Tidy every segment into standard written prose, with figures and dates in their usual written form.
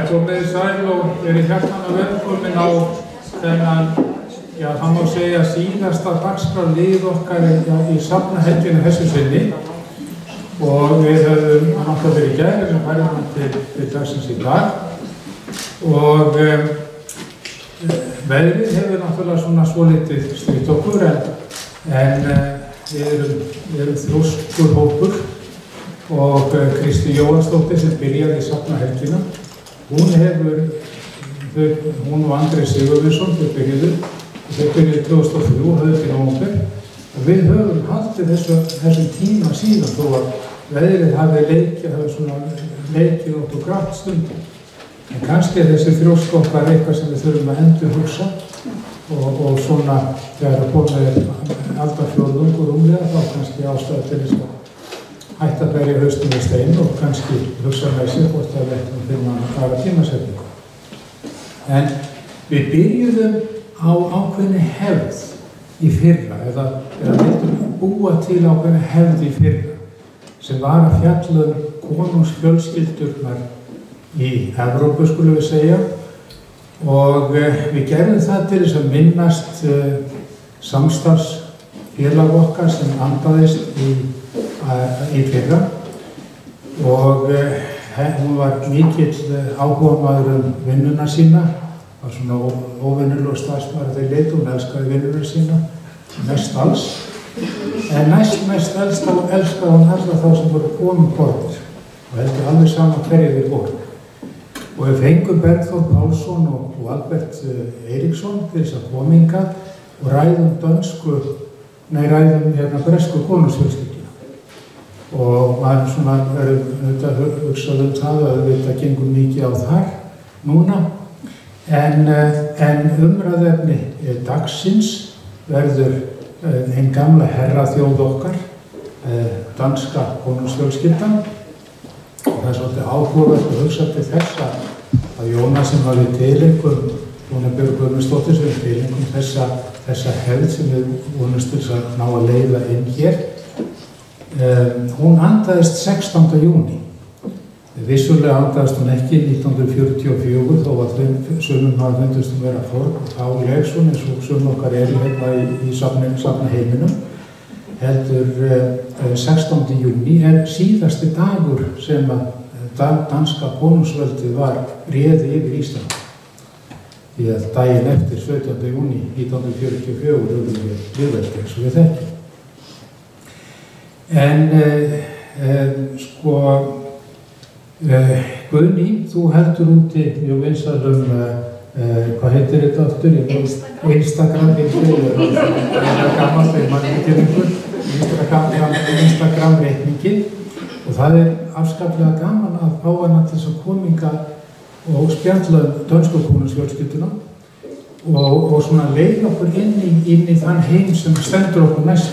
Komið sæl og verið hjartanlega velkomin á þennan, það má segja síðasta dagskrárlið okkar í safnahelginu þessu sinni og við höfum náttúrulega verið í gær sem færum til dagsins í dag og veðrið hefur náttúrulega svona svolítið strítt okkur en við erum þrjóskur hópur og Kristi Jóhannsdóttir sem byrjaði í safnahelgina. Hún og Andri Sigurvinsson, þau byrjuðu 2003, höfðu til nóvember og við höfum haldið þessum tíma síðan þó að veðrið hafi leikið okkur grátt stundum. En kannski er þessi þrjóska okkar eitthvað sem við þurfum að endurhugsa og svona þegar það komið aldarfjórðungur rúmlega þá kannski ástæða til þess að hætta að berja haustum í stein og kannski hugsa með sig hvort það er eftir að finna aðra tímasetningu. En við byrjuðum á ákveðinni hefð í fyrra, eða vildum búa til ákveðinni hefð í fyrra sem var að fjalla konungsfjölskyldurnar í Evrópu, skulum við segja, og við gerðum það til þess að minnast samstarfsfélag okkar sem andaðist í fyrra og hún var mikill áhugamaður vinnuna sína, var svona óvenjulegur starfsmaður þegar leit, hún elskaði vinnuna sína mest alls, en næstmest elskaði hún alla þá sem voru komuborðir og heldur alveg saman hverju þeir voru. Og við fengum Bergþór Pálsson og Albert Eiríksson til þess að koma hingað og ræðum bresku konungsfjölskylduna. Og maður svona verður hugsað það að þetta gengur mikið á þar núna. En umræðefni dagsins verður hinn gamla herraþjóð okkar, danska konungsfjölskyldan. Og það er svolítið áhugavert að hugsa til þess að Jónas sem var við tilengum, Björg Guðmundsdóttir sem við tilengum þessa hefð sem við vonumst til að ná að leiða inn hér. Hún andaðist 16. júní. Vissulega andaðist hún ekki 1944 þó að sumum hafa fundist vera fáleg svona eins og sumum okkar hérna í safnaheiminum. Heldur 16. júní er síðasti dagur sem að danska konungsveldið var réði yfir Ísland. Því að daginn eftir 17. júní 1944 höfum við lýðveldi eins og við þekkjum. En Guðný, þú heldur úti mjög vinsælum, hvað heitir þetta aftur? Instagram reikningin og það er afskaplega gaman að fá hana til þess að kominga og spjalla dönsku konungsfjölskylduna og svona leiða okkur inn í þann heim sem stendur okkur næst.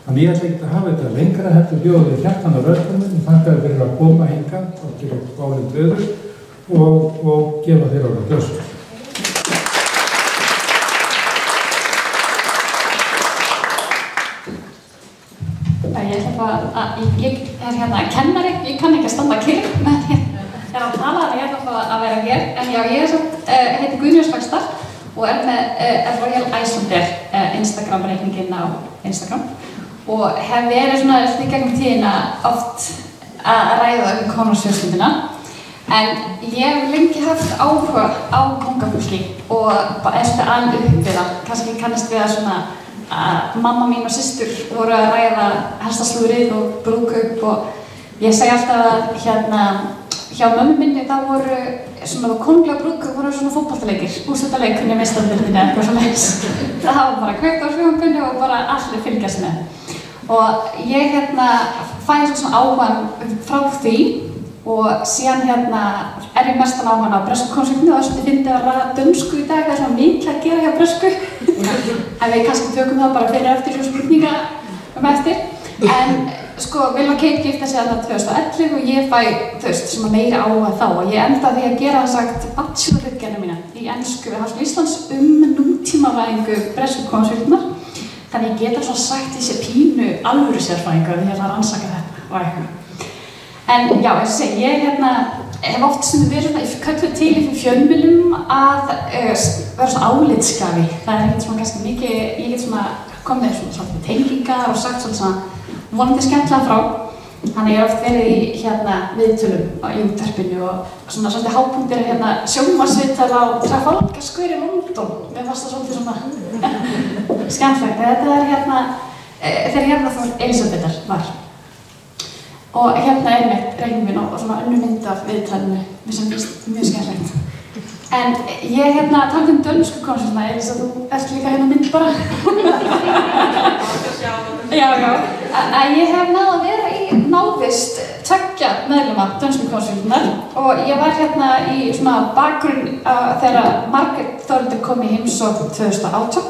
Þannig ég ætla ekki að hafa þetta lengra, heldur bjóða við hjartanlega velkomin, ég þakka þér fyrir að koma hingað og gera bálinn döður og gefa þér orðið gjörðsvöld. Ég ætla bara að, ég er hérna kennari, ég kann ekki að standa kyrr, menn ég er að tala þannig ég ætla bara að vera hér. En já, ég heiti Guðný Svagstar og er með Royal Icelandair Instagram-reikninginn á Instagram. Og hef verið svona í gegnum tíðina oft að ræða konungsfjölskylduna. En ég hef lengi haft áhuga á kóngafólki og bara eftir alveg upp við það. Kannski kannast við að svona að mamma mín og systur voru að ræða hestaslúðrið og brúðkaup og ég segi alltaf að hjá mömmu minni þá voru svona kónglega brúðkaup voru svona fótboltaleikir, úrslitaleik í meistaradeildinni eða eitthvað svoleiðis. Það hafa bara kveikt á sjónvarpinu og bara allir fylgjast með. Og ég fæði svona áhugann frá því og síðan er ég mestan áhugann á bresku konungsfjölskyldunni og þess að ég fyndi að ræða dönsku í dag, það er svona mikið að gera hjá bresku. En við kannski tökum það bara fyrir eftir svo spurninga eftir. En Will og Kate gifta sig þarna 2011 og ég fæ sem meiri áhuga þá og ég endaði því að gera bachelorritgerðina mína í ensku við Háskóla Íslands nútímavæðingu bresku konungsfjölskyldunar. Þannig ég geta svona sagt þessi pínu alvöru sérfræðingar því að það rannsaka þetta. og eitthvað. En já, eins og segi, ég hef oft sem verið svona kölluð til í fjölmiðlum að vera svona álitsgjafi. Það ekkert svona kannski mikið, ég get svona komið með svona tengingar og sagt svona vonandi skemmtilega frá. Þannig ég hef oft verið í viðtölum í útvarpinu og svona svolítið hápunktir sjónvarpsviðtal á Trafalgar Square í London. Mér fannst það svolítið svona skemmtilegt. Þetta þegar þú Elísabetar var. Og einmitt reiknuminn og svona önnur mynd af viðtalinu, sem finnst mjög skemmtilegt. En ég taldi dönsku konsulna, Elísa, þú ert líka mynd bara. Já. Ég hef náð að vera í návist 2 meðlima dönsku konsulnar og ég var í svona bakgrunn þegar Margrét Þórhildur kom í heimsókn 2018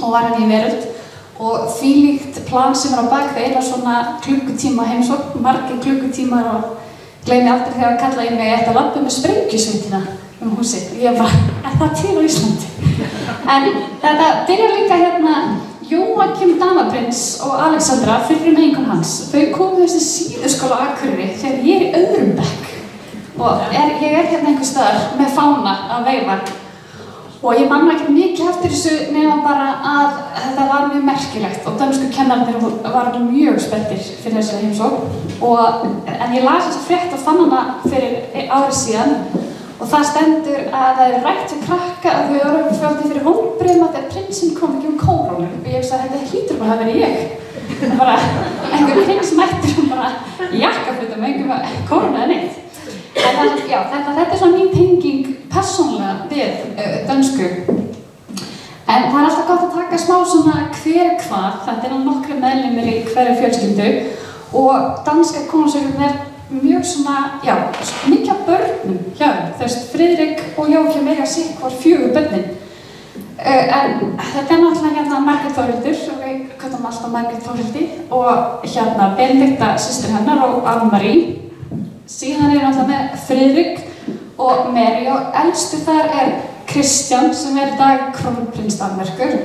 og var í Veröld. Og þvílíkt plan sem á bak við svona klukkutíma heimsókn, margir klukkutímar og gleymi aldrei þegar að kalla í mig að labba með sprengjusveitina húsið. Og ég bara, það til á Íslandi? En þetta byrjar líka Jóakim Danaprins og Alexandra, fyrrum eiginkona hans. Þau komu þessi síðuskóla á Akureyri þegar ég í öðrum bekk. Og ég einhvers staðar með fána að veifa. Og ég man ekki mikið eftir þessu nema bara að þetta var mjög merkilegt og dönsku kennararnir var mjög spenntir fyrir þessari heimsókn. En ég las þessa frétt og fann hana fyrir ári síðan og það stendur að það rætt við krakka að þau eru fljótið fyrir vonbrigðum að þegar prinsinn kom ekki kórónu. Og ég sagði þetta hlýtur bara að vera ég. Bara einhver prins mættur bara jakkafötum með einhver kórónu eða neitt. En þetta svona mín tenging persónlega við dönsku. En það alltaf gott að taka smá svona hver hvað. Þetta nokkri meðlimir í hverju fjölskyldu og danska konungsríkjum mjög svona, mikið af börnum hjá þeim. Þú veist, Friðrik og Jóakim eiga sitt hvor 4 börnin. En þetta náttúrulega Margrét Þórhildur, og við köllum alltaf Margrét Þórhildi, og Benedikta systir hennar og Anne-Marie. Síðan náttúrulega með Friðrik og Mary og elstu þar Kristján sem í dag krónprins Danmerkur.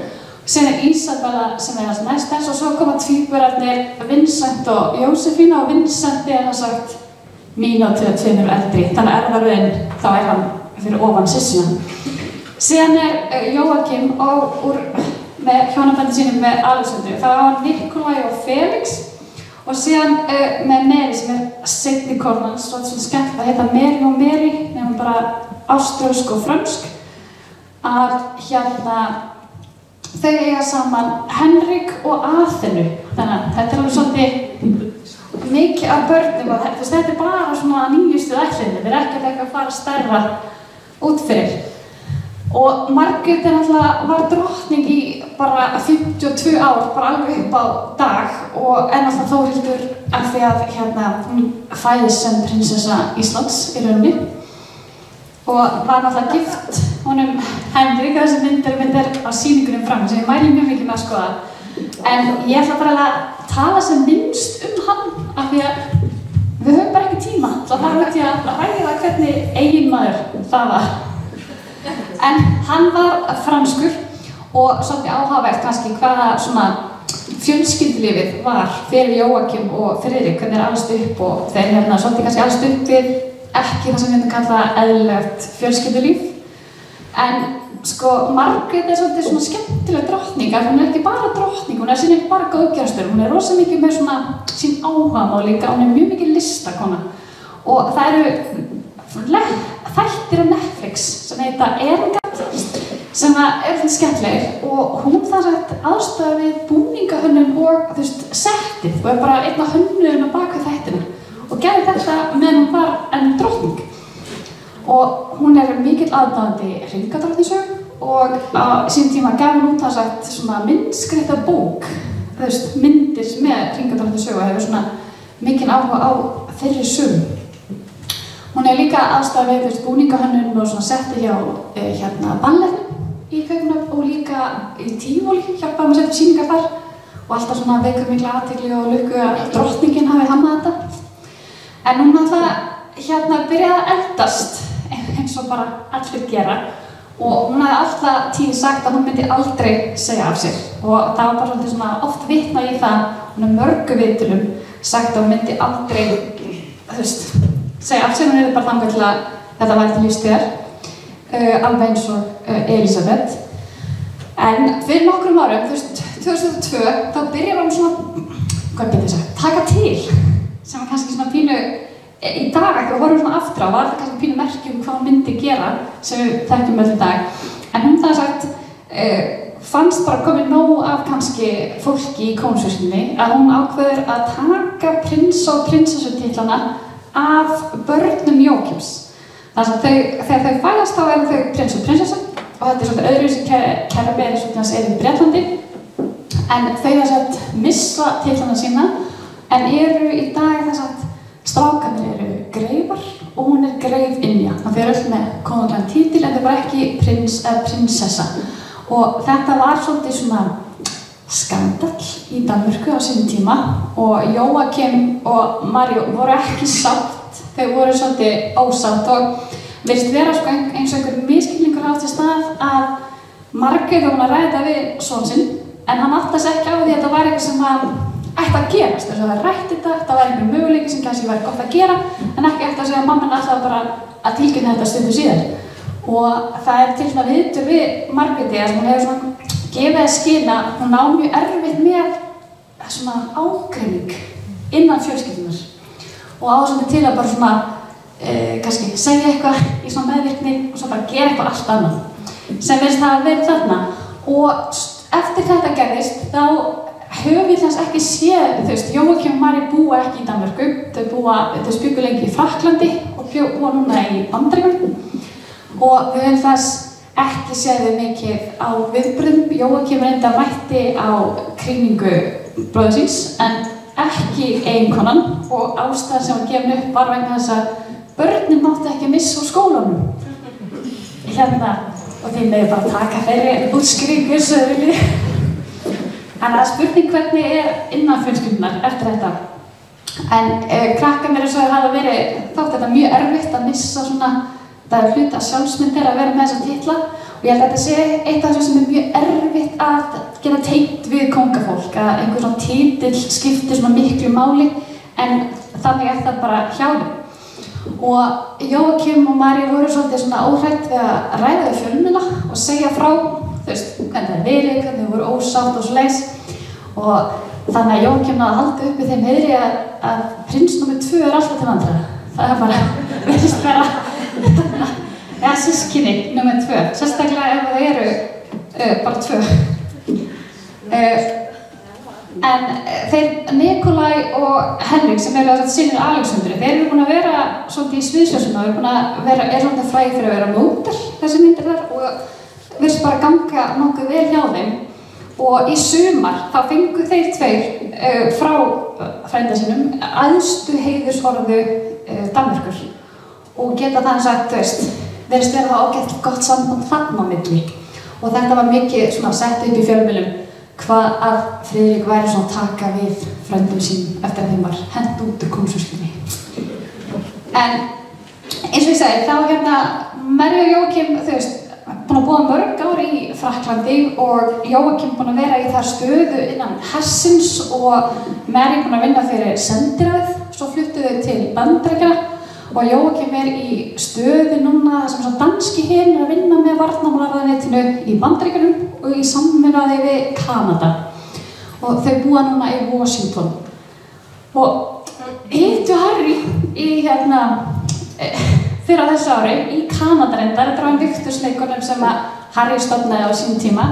Síðan Ísabella sem næst þess og svo koma tvíburarnir Vincent og Jósefína og Vincent sagt mínútu eða 2 eldri. Þannig erfðaröðin þá hann fyrir ofan sissuna. Síðan Jóakim með hjónabandi sínum með Alexandru. Það var Nikolai og Felix. Og síðan með Mary sem seinni konan, svona skemmt að heita Mary og Mary, nefnum bara áströlsk og frönsk, að þau eiga saman Henrik og Aþenu. Þannig að þetta alveg svolítið mikið af börnum og þetta bara svona nýjustu ætlinni, þeir ekkert eitthvað að fara stærra út fyrir. Og Margrét náttúrulega var drottning í bara 52 ár, bara alveg upp á dag og náttúrulega Þórhildur af því að hún fæðist sem prinsessa Íslands í rauninni og var náttúrulega gift honum Henrik, þessi myndir á sýningunum fram sem ég mæli mjög mikið með að skoða. En ég ætla bara að tala sem minnst hann af því að við höfum bara ekki tíma, þá þarf ég að ræða hvernig eiginmaður það var. En hann var franskur og svolítið áhugavert kannski hvaða svona fjölskyldulífið var fyrir Jóakim og Friðrik, hvernig alast upp og þeir svolítið kannski alast upp við ekki það sem við kalla eðlilegt fjölskyldulíf. En Margrét svolítið svona skemmtileg drottning, hún ekki bara drottning, hún sín ekki bara góðgerðstur, hún rosa mikið með svona sín áhugamál líka, hún mjög mikið listakona. Og það eru þættir á Netflix sem heita Ergat sem svona skemmtilegir og hún aðstoðar við búningahönnun og settið og bara einn af hönnuðum á bak við þættina og gerði þetta meðan hún var enn drottning. Og hún mikill aðdáandi hringadrottningasögu og á sínum tíma gaf hún út svona myndskreytta bók, myndir með hringadrottningasögu og hefur svona mikinn áhuga á þeirri sögu. Hún líka aðstoðar við búningahönnun og setti hjá balletnum í Kaupmannahöfn og líka í Tívolí, hjálpaði að setja sýningar þar og alltaf svona vekur mikla athygli og lukku að drottningin hafi hannað þetta. En hún byrjaði að eldast eins og bara allir gera og hún hafði alltaf tíð sagt að hún myndi aldrei segja af sér og það var bara svona oft vitnað í það, hún mörgu viðtölum sagt að hún myndi aldrei, þú veist, segja af sér, hún bara þangað til að þetta væri til lífstíðar, alveg eins og Elisabeth. En fyrir nokkrum árum, þú veist, 2002, þá byrjar hún svona, hvað getur ég sagt, taka til, sem var kannski svona pínu, í dag ekki, og horfum svona aftur á, var það kannski pínu merki hvað hún myndi gera, sem við þekkjum öll í dag. En hún það sagt, fannst bara komið nóg af kannski fólki í konungsfjölskyldunni að hún ákveður að taka prins og prinsessutitlana af börnum Jóakims. Þannig að þegar þau fæðast þá eru þau prins og prinsessa og þetta svolítið öðruvísi kerfi eins og þess í Bretlandi. En þau þess að missa titlana sína en eru í dag þess að strákarnir eru greifar og hún greifinja. Þau eru öll með konunglegan titil en þau bara ekki prins eða prinsessa. Og þetta var svolítið svona skandall í Danmörku á sínum tíma og Jóakim og Marie voru ekki sátt, þau voru svolítið ósátt og virðist vera sko eins og einhver misskilningur átt í stað að Margrét var að ræða við son sinn en hann áttaði sig ekki á því að þetta var eitthvað sem ætti að gerast, þess að það rætti þetta var einhver möguleiki sem kannski væri gott að gera en ekki eftir að segja að mamman ætlaði bara að tilkynna þetta stundu síðar. Og það til svona viðtöl við Margréti að hún hefur svona gefið að skilja hún á mjög erfitt með svona ágreining innan fjölskyldunar og á svona til að bara svona kannski segja eitthvað í svona meðvirkni og svo bara gera eitthvað allt annað sem virðist hafa verið þarna og eftir þetta gerðist þá höfum við þess ekki séð, þú veist, Jóakim og Marie búa ekki í Danmörku, þau bjuggu lengi í Frakklandi og búa núna í Bandaríkjunum og við höfum þess ekki séð mikið á viðbröðum. Jóakim reyndar mætti á krýningu bróður síns en ekki eiginkonan og ástæðan sem var gefin upp var vegna þess að börnin mátti ekki missa úr skólanum. Og því megið bara taka þeirri útskýringu sem þau vilji. En það er spurning hvernig innan fjölskyldunar eftir þetta. En krakkarnir eins og þeir hafa verið þótt þetta mjög erfitt að missa svona það er hluti af sjálfsmynd þeirra að vera með þessa titla og ég held að þetta sé eitt af þessu sem er mjög erfitt að geta tengt við kóngafólk að einhver svona titill skiptir svona miklu máli en þannig það bara hjá þeim. Og Jóakim og Marie voru svolítið svona óhrædd við að ræða við fjölmiðla og segja frá, þú veist, hvernig það verið, hvernig þau voru ósátt og svoleiðis og þannig að Jóakim náði að halda uppi þeim heiðri að prins númer 2 alltaf til vandræða. Það bara virðist vera eða systkini númer 2, sérstaklega ef það eru bara 2. En þeir Nikolai og Henrik sem eru synir Alexandru, þeir eru búin að vera svolítið í sviðsjósum og eru búin að vera svolítið frægir fyrir að vera módel þessi myndir þar og virðist bara ganga nokkuð vel hjá þeim og í sumar þá fengu þeir tveir frá frænda sínum æðstu heiðursorðu Danmerkur og geta þannig sagt, þú veist, verðist vera það ágætt gott samband þarna á milli og þetta var mikið svona sett upp í fjölmiðlum hvað að Friðrik væri svona að taka við frændum sínum eftir að þeim var hent út úr konungsfjölskyldunni. En eins og ég segi, þá Marie og Jóakim, þú veist, búin að búa mörg ár í Frakklandi og Jóakim búin að vera í þar stöðu innan hersins og Marie búin að vinna fyrir sendiráðið, svo fluttu þau til Bandaríkjanna og Jóakim í stöðu núna þar sem danski herinn að vinna með varnarmálaráðuneytinu í Bandaríkjunum og í samvinnu við Kanada og þau búa núna í Washington og hittu Harry í fyrir á þessu ári í Kanada reyndar, þetta var viktursleikunum sem að Harry stofnaði á sínum tíma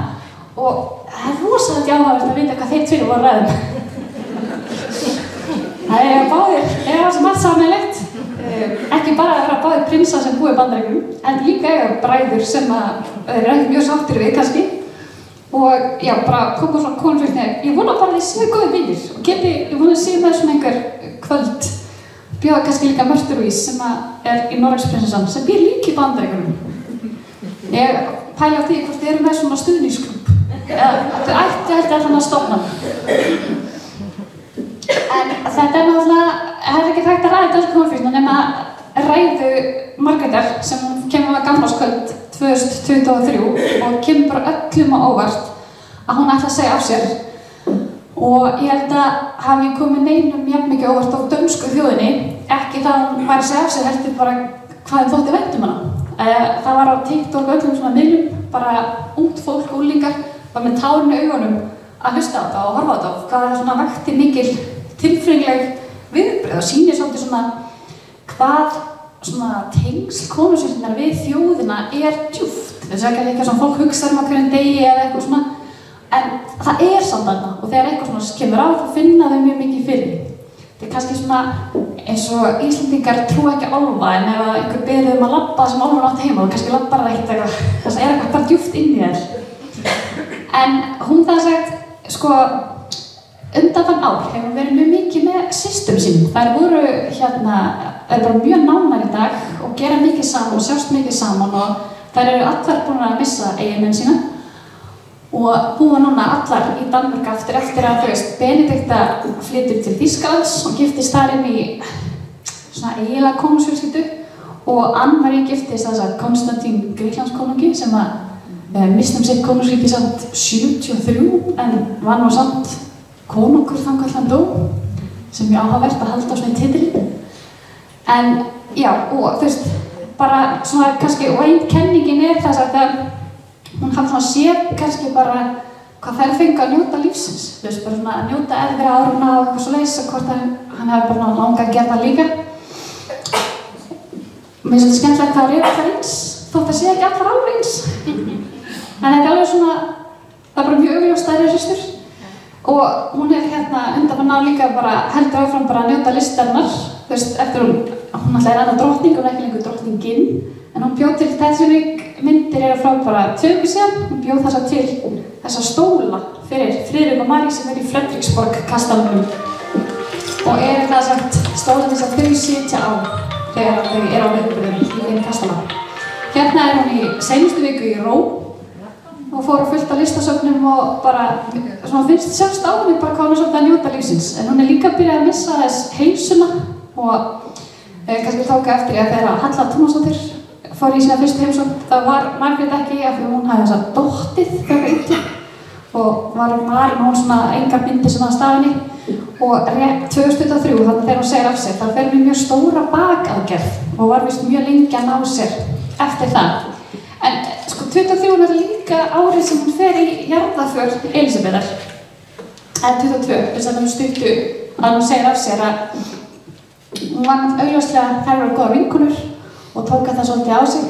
og það er rosalega áhugavert að vita hvað þeir tveir voru að ræða. Það er báðir, það sem allt sameiginlegt. Ekki bara að vera báðir prinsar sem búi í Bandaríkjunum en líka eiga bræður sem þeir eru ekki mjög sáttir við kannski og já, bara koma svona konfliktnir ég vona bara að þið séu góðir vinir og ég vona að séu með svona einhver kvöld bjóða kannski líka Mörtur Louise sem í Noregsprinsessan sem býr líka í Bandaríkjunum ég pæli á því hvort þið eru með svona stuðningsklúbb eða þau ættu allan að stofna en þetta náttúrulega hefði ekki hægt að ræða þessu konfliktna nema ræðu Margrétar sem kemur að gamlárskvöld 2023 og kemur bara öllum á óvart að hún ætla að segja af sér og ég held að hafi komið neinum jafn mikið óvart á dönsku þjóðinni, ekki það hún væri að segja af sig heldur bara hvað þeim þótti vænt hana. Það var á TikTok og öllum svona miðlum, bara ungt fólk, unglingar, var með tárin í augunum að hlusta á þetta og horfa á þetta og hvað það svona vakti mikil tilfinningaleg viðbrögð og sýnir svolítið svona hvað svona tengsl konungsfjölskyldunnar við þjóðina djúpt. Þess að ekki svona fólk hugsa á hverjum degi eða eitthvað svona, en það samt þarna og þegar eitthvað svona kemur á þá finna þau mjög mikið fyrir því. Þetta kannski svona eins og Íslendingar trú ekki álfa en ef einhver beðið að labba sem álfur átt heima og kannski labbar það ekkert eitthvað, þess að eitthvað bara djúpt inn í þér. En hún það sagt, sko, undanfarn ár hefur hún verið mjög mikið með systrum sínum. Þær voru bara mjög nánar í dag og gera mikið saman og sjást mikið saman og þær eru allar búin að missa eiginmenn sína og búa núna allar í Danmörk eftir að Benedikta flytur til Þýskalands og giftist þar inn í svona eiginlega konungsfjölskyldu og Anne-Marie giftist þess að Konstantín Grikklandskonungi sem að mistum sitt konungsríki samt 73 en var nú samt konungur þangað hann dó sem mjög áhugavert að halda á svona titli. En já, og þú veist, bara svona kannski, og einn kenningin þess að hún hafði svona séð kannski bara hvað þær fengu að njóta lífsins. Þú veist, bara svona að njóta eldri áruna og eitthvað svoleiðis og hvort hann hefði bara langað að gera það líka. Mér finnst þetta skemmtilegt hvað allar eins, þótt að sé ekki allar alveg eins. En þetta alveg svona, það bara mjög augljóst að þær systur. Og hún undanfarn ár líka bara heldur áfram bara að njóta listarinnar. Þú veist, eftir hún alltaf annað drottning, hún ekki lengur drottningin. En hún bjóð til Tessevik myndir frá bara 2 vikur síðan. Hún bjóð þessa stóla fyrir Friðrik og Mary sem í Frederiksborg kastalanum. Og það sagt stólarnir sem þau sitja á þegar þau á viðburðum í þeim kastalanum. Hún í seinustu viku í Róm og fór fullt á listasöfnum og bara svona finnst sjást á henni bara hvað hún svolítið að njóta lífsins. En hún líka byrjað að missa þess heilsuna og kannski tóka eftir að þegar Halla Tómasdóttir fór í sína fyrstu heimsókn, það var Margrét ekki af því hún hafði þessa dóttið þegar illa og var Marín og hún svona engar myndir sem að stafinni og rétt 2023 þannig að þegar hún segir af sér það fer með mjög stóra bakaðgerð og var vist mjög lengi að ná sér eftir það. En sko 23 líka árið sem hún fer í jarðarför Elísabetar en 22, þess að hún stuttu að hún segir af sér að hún var augljóslega þær voru góðar vinkonur og tóka það svolítið á sig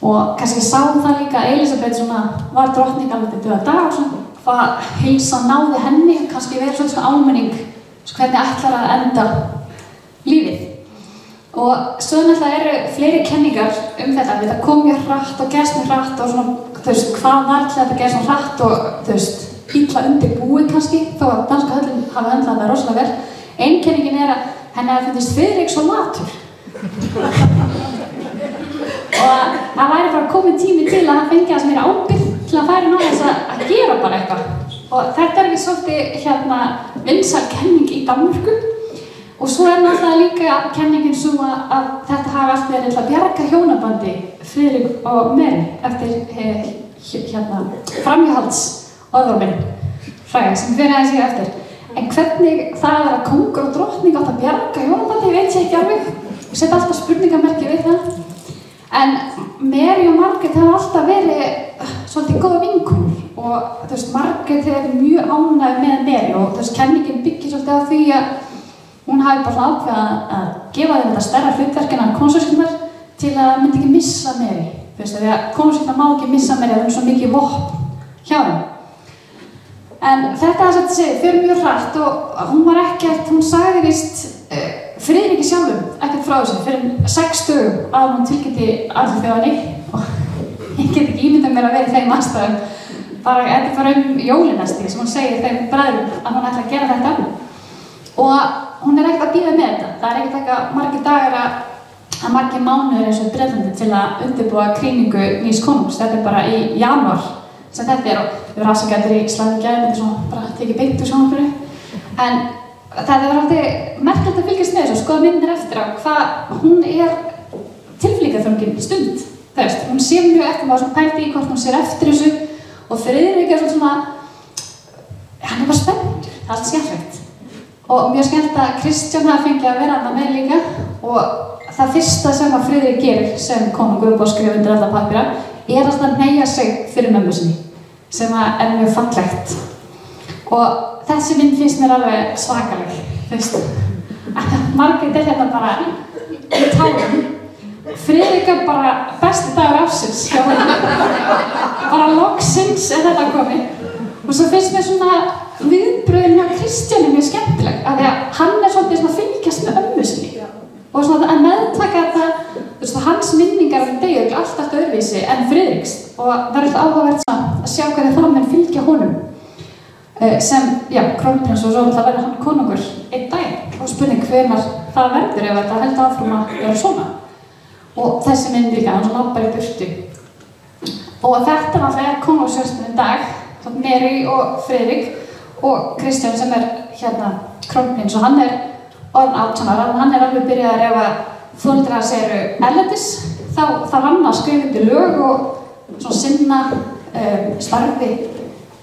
og kannski sá það líka að Elísabet var drottning alveg til dauða dag og svona hvað heilsan náði henni kannski verið svona áminning hvernig ætlar að enda lífið. Og svo náttúrulega eru fleiri kenningar þetta kom mjög hratt og gerst mjög hratt og svona, þú veist, hvað var til þetta gerst svona hratt og, þú veist, illa undirbúið kannski, þó að danska höllin hafi höndlað það rosalega vel. Ein kenningin að henni hafi fundist Friðrik svo latur. Og það væri bara komið tími til að hann fengi að meira ábyrgð til að færa ná þess að gera bara eitthvað. Og þetta ekki svolítið vinsæl kenning í Danmörku. Og svo náttúrulega líka kenningin svo að þetta hafi allt verið til að bjarga hjónabandi Friðrik og Mary eftir framhjáhaldsorðróminn fræga sem fyrir aðeins ég eftir. En hvernig það að kóngur og drottning átt að bjarga hjónabandi veit ég ekki alveg. Ég set alltaf spurningamerki við það. En Mary og Margrét hafa alltaf verið svolítið góða vinkonur og þú veist, Margrét hefur mjög ánægð með Mary og þú veist, kenningin byggir svolítið á því að hún hafi bara ákveðið að gefa þeim þetta stærra hlutverk en konungsfjölskyldunnar til að myndi ekki missa Mary. Þú veist, því að konungsfjölskyldan má ekki missa Mary að hún er svo mikið vopn hjá þeim. En þetta þess að segja, fyrir mjög hratt og hún var ekkert, hún sagði víst Friðriki sjálfum ekkert frá þessu fyrir 6 dögum að hún tilkynnti alþjóðinni og ég get ekki ímyndað mér að vera í þeim aðstæðum þetta bara jólinesti sem hún segir þeim bræðrum að hún ætla að gera þetta og hún ekkert að bíða með þetta. Það ekkert eitthvað margir dagar að margir mánuðir eins og í Bretlandi til að undirbúa krýningu nýs konungs. Þetta bara í janúar sem þetta og við erum afsakættir í slæðum gæðum, þetta svona bara tekið beint úr sjónvarpinu. En það var alltaf merkilegt að fylgjast með þessu og skoða myndir eftir á hvað hún tilfinningaþrungin stund. Það veist, hún sér mjög eftir maður svona pælt í hvort hún sér eftir þessu og Friðrik svona, hann bara spenntur. það er allt skemmtilegt. Og mjög skemmt að Kristján hafi fengið að vera þarna með líka og það fyrsta sem að Friðrik gerir sem konungur og skrifa undir alla pappíra er að hneigja sig fyrir mömmu sinni sem er mjög fallegt. Og þessi mynd finnst mér alveg svakaleg, þú veist. Margrét er hérna bara í tárum. Friðrik er bara besti dagur ársins hjá henni. Bara loksins er þetta komið. Og svo finnst mér svona viðbröðin hjá Kristjáni mjög skemmtileg af því að hann er svolítið svona að fylgjast með ömmu sinni. Og svona að meðtaka þetta, þú veist, hans minningar um degi er alltaf öðruvísi en Friðriks. Og það er alltaf áhugavert að sjá hvernig það menn fylgja honum. Sem, já, krónprins og svo það verður hann konungur einn dag og spurning hvenær það verður ef þetta heldur áfram að vera svona. Og þessi mynd líka, hann labbar í burtu. Og þetta náttúrulega konungsfjölskyldunni í dag, Mary og Friðrik og Kristján sem er hérna krónprins og hann er orðinn 18 ára, hann er alveg byrjað að ef foreldrar hans eru erlendis, þá hann að skrifa undir lög og svona sinna starfi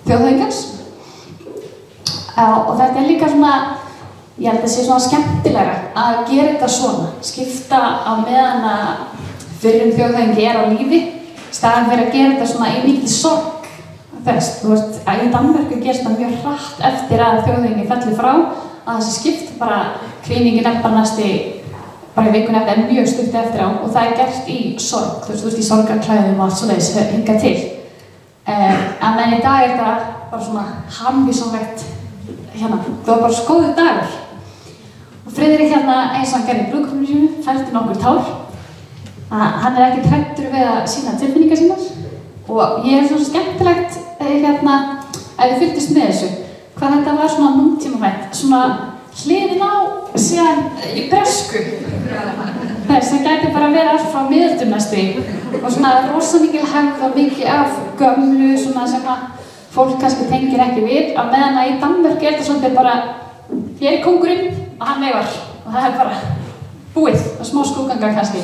þjóðhöfðingjans. Og þetta er líka svona, ég held að það sé svona skemmtilega að gera þetta svona, skipta á meðan að fyrrum þjóðhöfðingi er á lífi, staðan fyrir að gera þetta svona í mikil sorg. Þú veist, að í Danmörku gerst það mjög hratt eftir að þjóðhöfðingi fellir frá, að þessi skipt bara krýningin er bara næsti, bara í vikunni eftir, en mjög stutt eftir á, og það er gert í sorg, þú veist, í sorgarklæðum og allt svoleiðis hingað til. En í dag er þetta bara svona hamingjusamlegt. Hérna, það var bara góður dagur. Og Friðrik hérna eins og hann gerði í brúðkaupinu sínu, felldi nokkur tár. Hann er ekki hræddur við að sýna tilfinningar sínar. Og ég er svona skemmtilegt hérna, ef þið fylgdist með þessu, hvað þetta var svona nútímavænt, svona hliðin á síðan í bresku. Það gæti bara verið allt frá miðöldum næstu og svona rosa mikil hefð og mikið af gömlu svona sem að fólk kannski tengir ekki við, á meðan að í Danmörku er þetta svolítið bara ég er kóngurinn og hann veifar og það er bara búið og smá skúgangar kannski.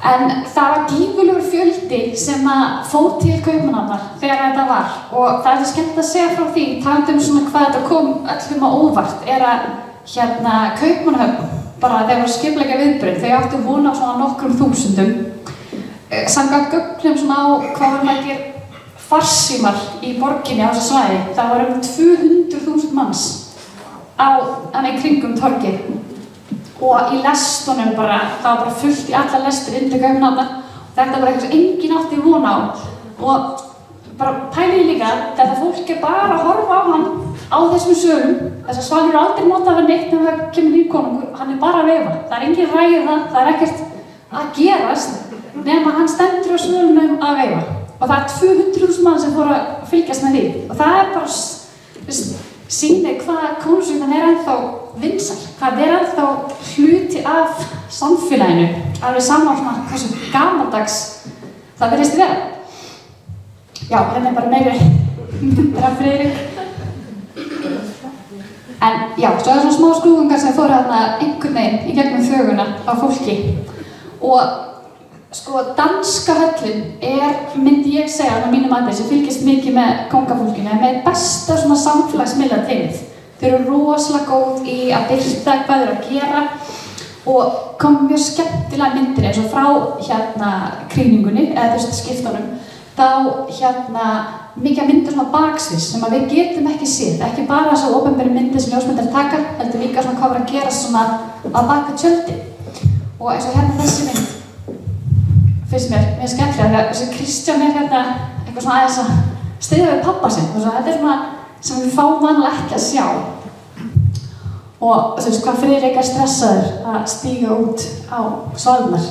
En það var gífurlegur fjöldi sem að fór til Kaupmannahafnar þegar þetta var og það er skemmt að segja frá því, talandi svona hvað þetta kom öllum á óvart, er að hérna Kaupmannahöfn, bara þeir voru skipleggja viðbrögð, þau áttu von á svona nokkrum þúsundum, samkvæmt gögnum svona á hvað var margir farsímar í borginni á þessu svæði, það var 200.000 manns á kringum torgið. Og í lestunum bara, það var bara fullt í alla lestur inn til Kaupmannahafnar og þetta var eitthvað sem enginn átti von á og bara pælið líka, þetta fólk er bara að horfa á hann á þessum sölum, þess að Svanur aldrei notað við neitt ef það kemur nýr konungur, hann er bara að veifa, það er engin ræða, það er ekkert að gerast nema hann stendur á sölunum að veifa og það er 200.000 mann sem fóru að fylgjast með því og það er bara, sýnir hvað konungsvíknan er ennþá vinsæl, hvað er ennþá hluti af samfélaginu, alveg saman svona hversu gamaldags það virðist vera. Já, hérna er bara meiri myndir af Friðrik. En já, svo er það svona smá skrúðungar sem fóru þarna einhvern veginn í gegnum þöguna á fólki og sko, danska höllin myndi ég segja á mínum mati sem fylgist mikið með kóngafólkinu, með besta svona samfélagsmiðlateymið. Þau eru rosalega góð í að birta hvað þau eru að gera og kom mjög skemmtilega myndir eins og frá hérna krýningunni, eða þessu skiptunum, þá hérna mikið myndir svona baksviðs sem að við getum ekki séð, ekki bara þess að opinberu myndir sem ljósmyndar taka, heldur líka svona hvað var að gera svona að baka tjöldi. Og eins og hérna þessi mynd finnst mér skemmtilega þegar þessi Kristján er hérna eitthvað svona aðeins að styðja við pabba sinn og þetta er svona sem við fáum vanlega ekki að sjá og þú veist hvað Friðrik er stressaður að stíga út á svaðirnar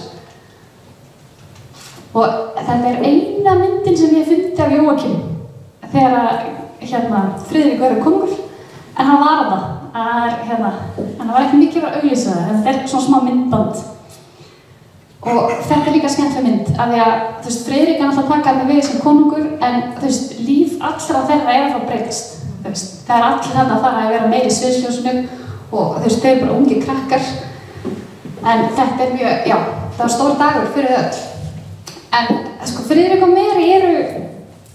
og þetta er eina myndin sem ég fyndi af Jóakim þegar hérna Friðrik verður konungur en hann var það en það var ekki mikið að auglýsa það en þetta er svona smá myndband. Og þetta er líka skemmtileg mynd, af því að þú veist, Friðrik er alltaf takað með við sem konungur en þú veist, líf allra þeirra er alltaf breytist. Þú veist, það er allir þarna að fara að vera meiri í sviðsljósinu og þú veist, þau eru bara ungir krakkar. En þetta er mjög, já, það var stór dagur fyrir öll. En sko, Friðrik og Mary eru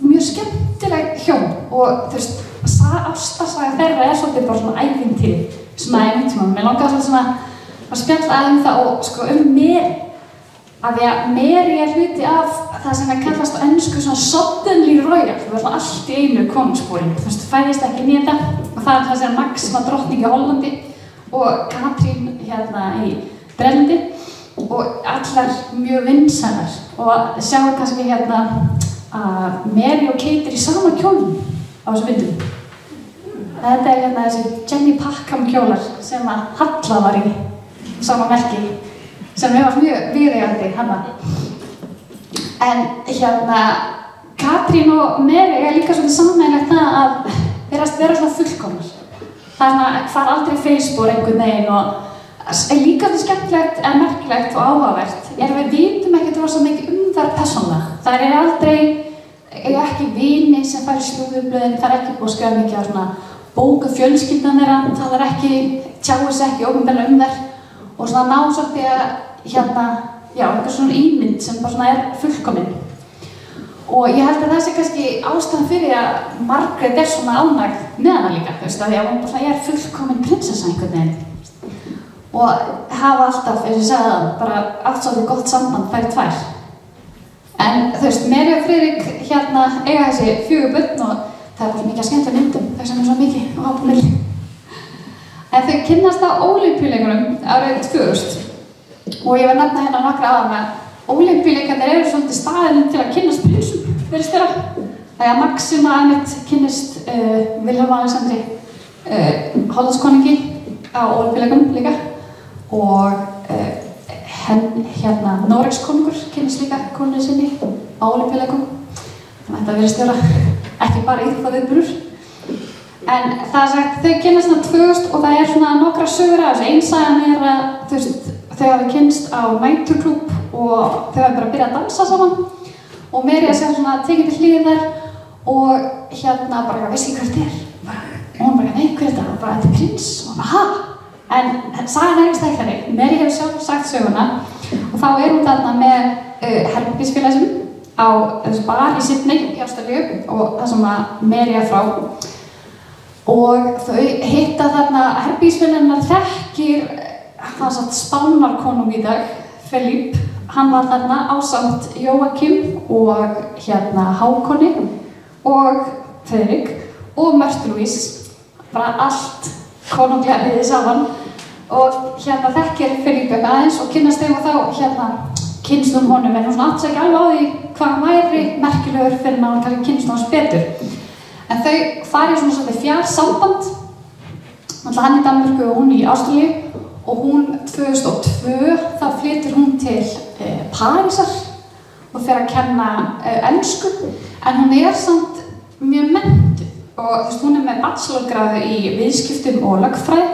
mjög skemmtileg hjón og þú veist, ástarsaga þeirra svolítið bara svona ævintýri, svona í nútímanum. Mér langaði svona að spjalla það og sko Mary. Af því að Mary hluti af það sem kallast á ensku svona suddenly royal. Það var svona allt í einu konungsborin. Þú veist, fæðist ekki inn í þetta. Og það það sem Max var drottning í Hollandi og Katrín í Bretlandi og allar mjög vinsælar. Og sjáum kannski að Mary og Kate í sama kjólnum á þessu myndum. Þetta þessi Jenny Packham kjólar sem að Halla var í sama merki sem var mjög viðeigandi hana. En Katrín og Mary líka svolítið sameiginlegt það að vera svona fullkomnar. Það fara aldrei feilspor einhvern veginn og líka þetta skemmtilegt en merkilegt og áhugavert við vitum ekkert rosa mikið þær persónulega. Það aldrei ekki vini sem fara í slúðurblöðin, það ekki búið að skrifa mikið á svona bóka fjölskyldan þeirra, það ekki tjáir sig ekki opinberlega þær og svona ná svolítið að einhver svona ímynd sem bara svona fullkomin. Og ég held að það sé kannski ástæðan fyrir að Margrét svona ánægð með hana líka, þú veist, að því að hún bara svona fullkomin prinsessa einhvern veginn. Og hafa alltaf, eins og ég sagði það, bara allt svolítið gott samband þær tvær. En þú veist, Mary og Friðrik eiga þessi 4 börn og það bara mikið að skemmta myndum, þess vegna svo mikið á ábúinni. En þau kynnast á Ólympíuleikunum árið 2000 og ég var nefna hérna nokkra áðan að Ólympíuleikarnir svolítið staðurinn til að kynnast prinsum, virðist vera. Það að Maxima kynnist Vilhelm Alexandri Hollandskoningi á Ólympíuleikunum líka og Noregskonungur kynnist líka konunni sinni á Ólympíuleikum. Þannig að þetta virðist vera ekki bara íþróttaviðburður. En það sagt, þau kynnast 2000 og það svona nokkra sögur af þessu. Ein sagan að þau hafi kynnst á næturklúbb og þau hafi bara byrjað að dansa saman og Mary að segja svona tekið til hliðar og bara vissi ekki hvert og hún bara, nei, hver er þetta? Og bara, þetta prins og hún bara, ha? En sagan ekki ekki þannig. Mary hefur sjálf sagt söguna og þá hún þarna með herbergisfélaga sinn á þessu bar í Sydney í Ástralíu og það sem að Mary frá og þau hitta þarna herbergisfélaginn þekkir Spánarkonung í dag, Philip. Hann var þarna ásamt Jóakim og Hákoni og Friðrik og Mörtu Louise. Bara allt konunglega liðið saman og þekkir Philip aðeins og kynnast þeim og þá kynnst honum en hún átti sig ekki alveg á því hvað hann væri merkilegur fyrir að hann kynnst hans betur. En þau farið svona svolítið fjarsamband. Hann í Danmörku og hún í Ástralíu og hún 2002 þá flytur hún til Parísar og fer að kenna ensku en hún samt mjög menntuð og hún með bachelorgráðu í viðskiptum og lögfræði,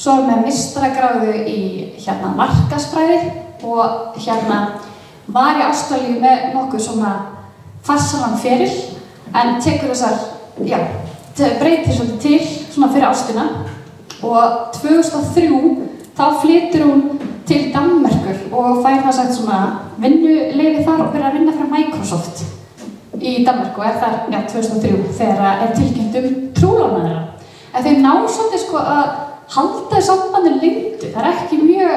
svo með meistaragráðu í markaðsfræði og var í Ástralíu með nokkuð svona farsalan feril en tekur breytir svolítið til svona fyrir ástina og 2003 þá flytur hún til Danmerkur og fær það sagt svona vinnuleyfi þar og byrjar að vinna fyrir Microsoft í Danmörku og þar 2003 þegar tilkynnt trúlóna þeirra. En þau ná svolítið að halda sambandi leyndu. Það ekki mjög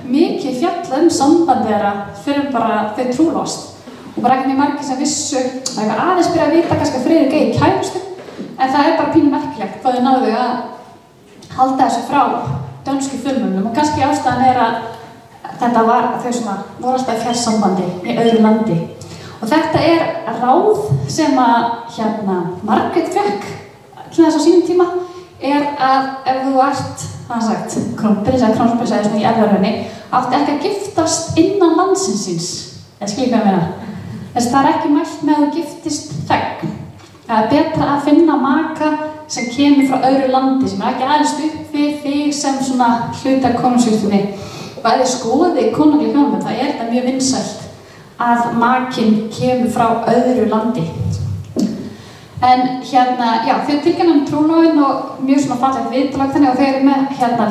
mikið fjallað sambandi þeirra fyrir bara þau trúlóst. Og bara ekki mjög margir sem vissu að aðeins byrja að vita kannski að Friðrik eigi kærustu en það bara pínu merkilegt hvað þau náðu að halda þessu frá dönsku fjölmiðlum og kannski ástæðan að þetta var þau sem voru alltaf í fjarsambandi í öðru landi. Og þetta ráð sem að Margrét fékk til þess á sínum tíma að ef þú ert, það sagt, krónprins eða krónsprinsessa í erfðarhraunni átti ekki að giftast innan landsins síns. Það skiljið hvað ég meina. Þess það ekki mælt með að þú giftist þegn. Það betra að finna maka sem kemur frá öðru landi sem ekki aðeins upp við þig sem svona hluta konungsjúktunni. Og ef þið skoðið konunglega hjónabönd, það þetta mjög vinsælt að makinn kemur frá öðru landi. En þau tilkynna trúlógin og mjög svona fallegt viðtal þannig og þau með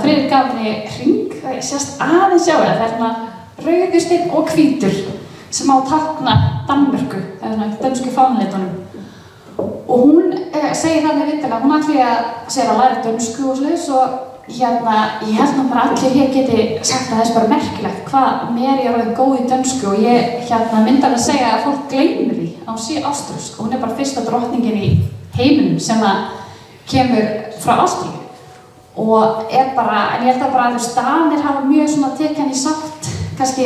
Friðrik gaf henni hring og ég sést aðeins sjá það. Það rauður steinn og hvítur sem á tákna Danmörku, dönsku fánleitunum. Og hún segir þannig vindilega, hún ætli að segja að læra dönsku og svoleiðis og hérna, ég held nú bara allir hér geti sagt að það bara merkilegt hvað mér er orðið góð í dönsku og ég myndi alveg að segja að fólk gleymir því að hún sé ástralsk og hún er bara fyrsta drottningin í heiminum sem að kemur frá Ástralíu og er bara, en ég held að bara að Danir hafa mjög svona tekið hann í sátt kannski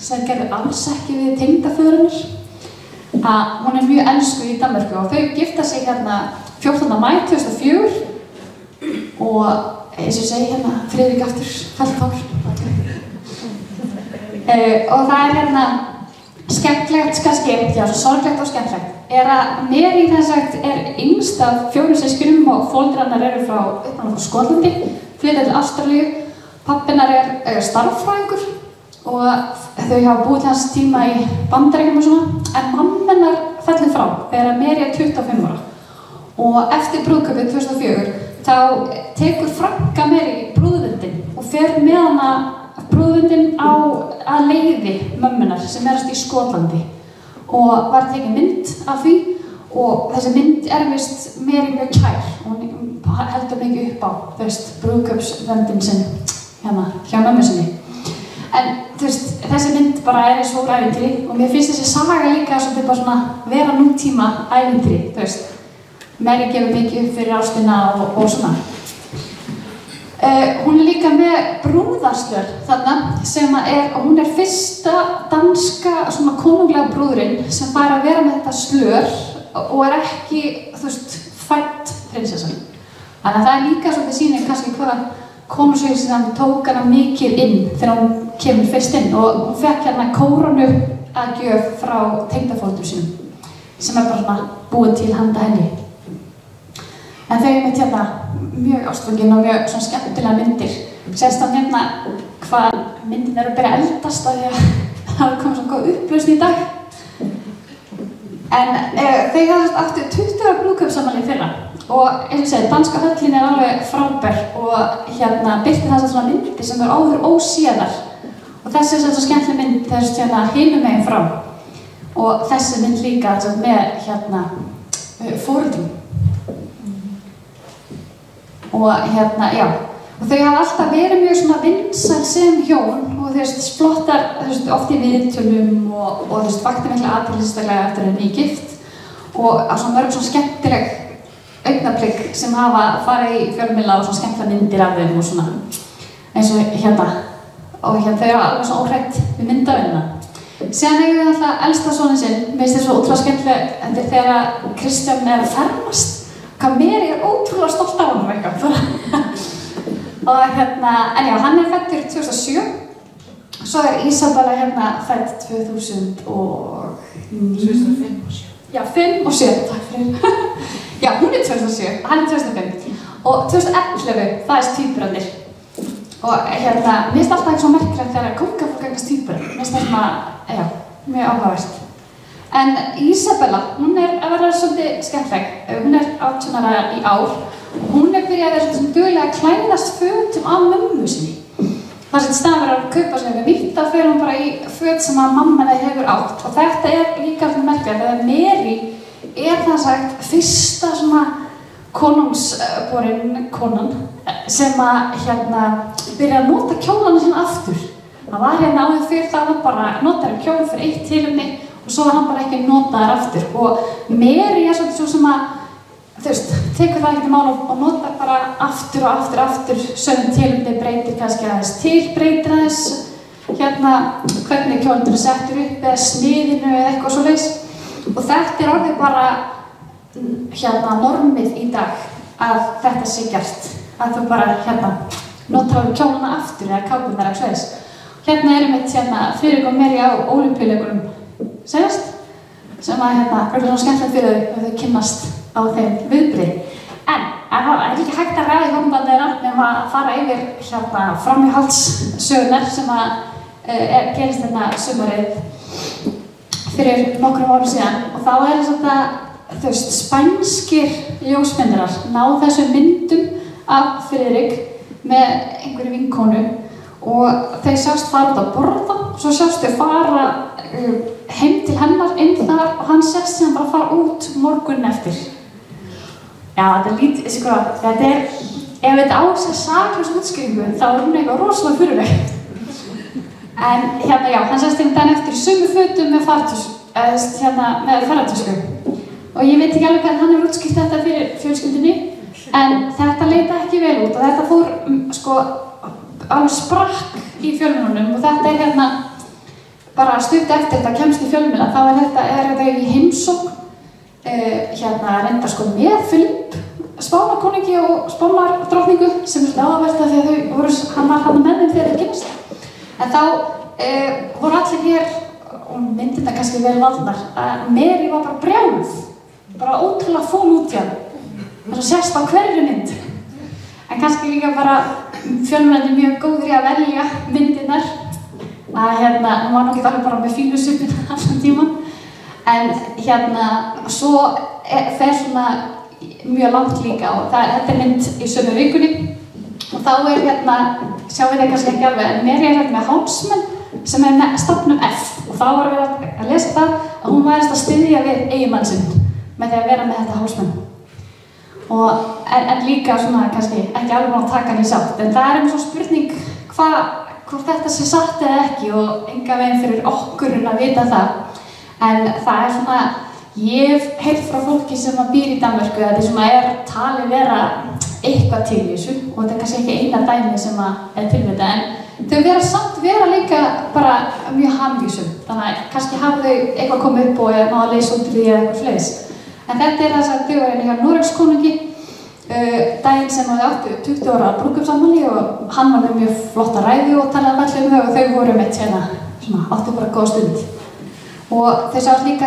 sem gerði alls ekki við tengdaföðurnir að hún er mjög elskuð í Danmörku og þau gifta sig hérna 14. maí 2004 og eins og segi hérna Friðrik aftur fælt hár og það er hérna skemmtlegt kannski, já svo sorglegt og skemmtlegt er að Mary þess að er yngst af 4 systkinum og foreldrar eru frá Skotlandi, flytja til Ástralíu, pappinnar er starffræðingur og þau hafa búið hans tíma í Bandaríkjunum og svona, en mammennar fellur frá þegar Mary er 25 ára og eftir brúðkaupið 2004 þá tekur frænka Mary brúðvindinn og fer með hana brúðvindinn að leiði mömmunar sem erast í Skotlandi og var tekin mynd af því og þessi mynd er vist Mary mjög kær og hún heldur mikið upp á brúðkaupsvöndin sinn hérna hjá mömmu sinni. En þessi mynd bara er eins og ævintýri og mér finnst þessi saga líka svolítið bara svona vera nútíma ævintýri, Mary gefur mikið upp fyrir ástina og svona. Hún er líka með brúðarslör þarna sem hún er fyrsta danska svona konunglega brúðurinn sem fær að vera með þetta slör og er ekki, fædd prinsessan. Þannig að það er líka svolítið sýnir kannski hvað konungsveginn sem tók hana mikið inn þegar hún kemur fyrst inn og hún fekk hérna kórónu að gjöf frá tengdafóreldrum sínum sem er bara svona búin til handa henni. En þau eru hérna mjög ástfangin og mjög svona skemmtilega myndir. Sérst að nefna hvað myndin eru að byrja að eldast af því að það er komið svona góð upplausn í dag. En þau hafa áttu 20 ára brúðkaupsafmæli í fyrra og eins og segi, danska höllin er alveg frábær og birtir þess að svona myndir sem eru áður óséðar og þessi er svo skemmtileg mynd þessi hinum meginn frá og þessi mynd líka með foreldrum. Og já, og þau hafa alltaf verið mjög svona vinsæl sem hjón og flottar, oft í viðtölum og vakti mikla athygli sérstaklega eftir henni í gift og á svona mörg svona skemmtileg augnablik sem hafa farið í fjölmiðla og svona skemmtilega myndir af þeim og svona eins og og þau eru alveg svona óhrætt við myndavinnina. Síðan eigum við alltaf elsta soninn sinn, mér finnst svo ótrúlega skemmtileg þegar Kristján er að fermast hvað Mary er ótrúlega stolt af honum eitthvað og en já, hann er fæddur 2007 svo er Isabella fædd 2005 og 7 já, 5 og 7, takk fyrir já, hún er 2007, hann er 2005 og 2011, það er tvíburarnir og mér finnst alltaf ekki svo merkilegt þegar kóngafólk eignast tvíburar, mér finnst það svona, já, mjög áhugavert. En Isabella, hún er að vera svolítið skemmtileg, hún er 18 ára í ár og hún er byrjað að vera svona duglega að klæðast fötum af mömmu sinni. Það sem staðar að kaupa sér með nýtt, þá fer hún bara í föt sem að mamma henni hefur átt og þetta er líka svona merkilegt þegar Mary er það sagt fyrsta svona konungsborin konan sem að byrja að nota kjólana sinna aftur. Það var áður fyrir það að bara notaði kjól fyrir eitt tilefni og svo var hann bara ekki notaður aftur og Mary er svolítið svo sem að tekur það ekki til mála og notar bara aftur og aftur sögum tilefni breytir kannski aðeins til breytir aðeins hvernig kjólinn eru settur upp eða sniðinu eða eitthvað svoleiðis og þetta er orðið bara normið í dag að þetta sé gert að þú bara notar kjólana aftur eða kápurnar eða svoleiðis. Einmitt Friðrik og Mary á Ólympíuleikunum senast sem að er svona skemmtilegt fyrir þau kynnast á þeim viðbrigði. En það er ekki hægt að ræða í hjónabandið þeirra nema að fara yfir framhjálpssögunar sem að gerist sumarið fyrir nokkrum árum síðan og þá er spænskir ljósmyndarar ná þessum myndum af Friðrik með einhverju vinkonu og þeir sjást fara út að borða og svo sjást þau fara heim til hennar inn þar og hann sést síðan bara fara út morgun eftir Já, þetta ef þetta á sér saklaus útskýringu, þá hún eitthvað rosalega fyrirleg. En já, hann sest daginn eftir í sömu fötum með ferðartösku. Og ég veit ekki alveg hvernig hann hefur útskýrt þetta fyrir fjölskyldunni, en þetta leit ekki vel út og þetta fór, alveg sprakk í fjölmiðlunum og þetta bara stutt eftir þetta kemst í fjölmiðla, þá er þetta í heimsókn, reyndar með Filipp, Spánarkonungi og Spánardrottningu sem áhugavert af því að hann var með þeim þegar þeir kynnast. En þá voru allir hér, og myndirnar kannski vel valdnar, að Mary var bara brjáluð, bara ótrúlega fól út í hann. Það sést á hverri mynd. En kannski líka bara fjölmiðlarnir mjög góðir í að velja myndirnar. Að hún var nú ekki alveg bara með fínu svipinn allan tímann. En svo fer svona mjög langt líka og þetta mynd í sömu vikunni og þá sjáum við það kannski ekki alveg, en Mary með hálsmenn sem með stafnum F og þá var við að lesa það að hún værist að styðja við eiginmann sinn með því að vera með þetta hálsmenn. En líka svona kannski ekki alveg að taka hann í sátt, en það svona spurning hvort þetta sé satt eða ekki og enga veginn fyrir okkur að vita það. En það svona, ég hef heyrt frá fólki sem býr í Danmörku að þetta talið vera eitthvað til í þessu og þetta kannski ekki eina dæmi sem tilvita, en þau samt vera líka bara mjög hamingjusöm, þannig að kannski hafa þau eitthvað komið upp og ná að leysa út úr því eða eitthvað fleis. En þetta þess að þau var hjá Noregskonungi daginn sem þau áttu 20 ára brúðkaupsafmæli og hann var með mjög flotta ræðu og talaði allir þau og þau voru meitt áttu bara góða stund. Og þau sátt líka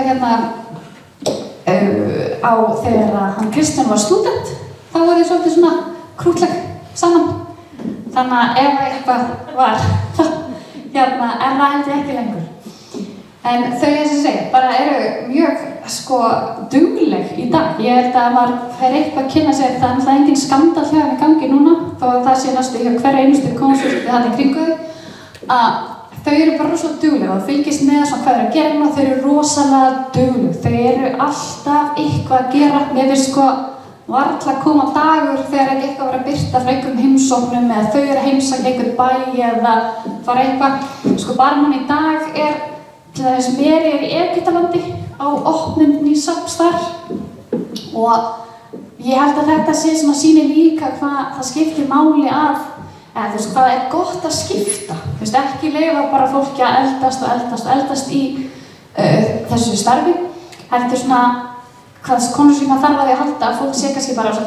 á þegar hann Kristján var stúdent, þá var þau svolítið svona krútleg saman. Þannig að ef eitthvað var, það held ég ekki lengur. En þau eins og segja, bara eru mjög dugleg í dag. Ég held að maður fer eitthvað að kynna sér, það er engin skandal hjá þeim í gangi núna, þó að það sé næstu hjá hverju einustu konsulti þarna í kringu þau, að þau eru bara rosalega dugleg og fylgist með hvað þau eru að gera og þau eru rosalega dugleg. Þau eru alltaf eitthvað að gera. Mér finnst varla að koma dagur þegar ekki eitthvað var að birta frá einhverjum heimsóknum eða þau eru að heimsækja einhvern bæ eða fara eitthvað. Bara núna í dag til þess að Mary í Egyptalandi á opnun nýs safns þar og ég held að þetta sýnir líka hvað það skiptir máli hvað gott að skipta. Ekki leyfa bara fólki að eldast í þessu starfi. Heldur hvað konur sem þarf að því að halda, fólk sé kannski bara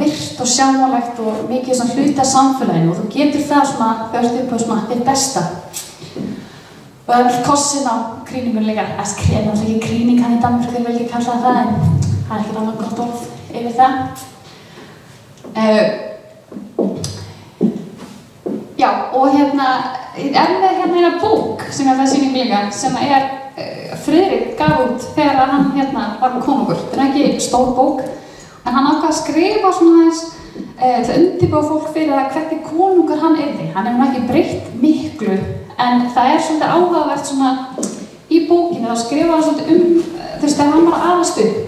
virkt og sjáanlegt og mikið hluti af samfélaginu og þú getur það þegar upp á þitt besta. Og það er kossin á krýningun líka. Það er náttúrulega ekki krýning hann í Danmörku, þeir vil ekki kalla það, en það er ekki annað gott orð yfir það. Já, og með eina bók sem það sýning líka, sem Friðrik gaf út þegar hann var konungur. Þetta er ekki stór bók, en hann ákvað að skrifa til að undirbúa fólk fyrir hvernig konungur hann yrði. Hann hefur ekki breytt miklu, en það er svolítið áhugavert í bókinni, þá skrifa hann svolítið þegar hann var alast upp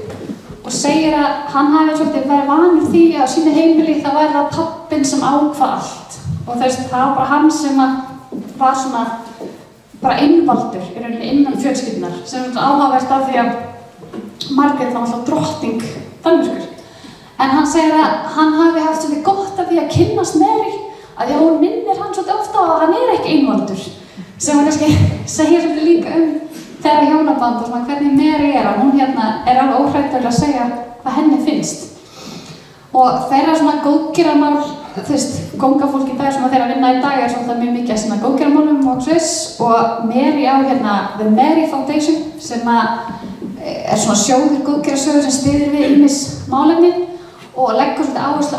og segir að hann hafi svolítið verið vanur því að á sínu heimili þá væri það pabbinn sem ákvað allt. Og það var bara hann sem var bara innvaldur í rauninni innan fjölskyldunar, sem er áhugavert af því að Margrét var alltaf drottning Danmerkur. En hann segir að hann hafi haft svolítið gott af því að kynnast Mary, að því að hún minnir hann svolítið ofta á að hann er ekki innvaldur, sem kannski segir svolítið líka þeirra hjónaband og hvernig Mary að hún er alveg óhræddur að segja hvað henni finnst. Og þeirra góðgerðarmál, góngafólk í dag sem þeirra vinna í dag er mjög mikið góðgerðarmálum og sviss, og Mary á The Mary Foundation sem er sjóður góðgerðarsjóður sem styður við ýmis málefni og leggur áherslu á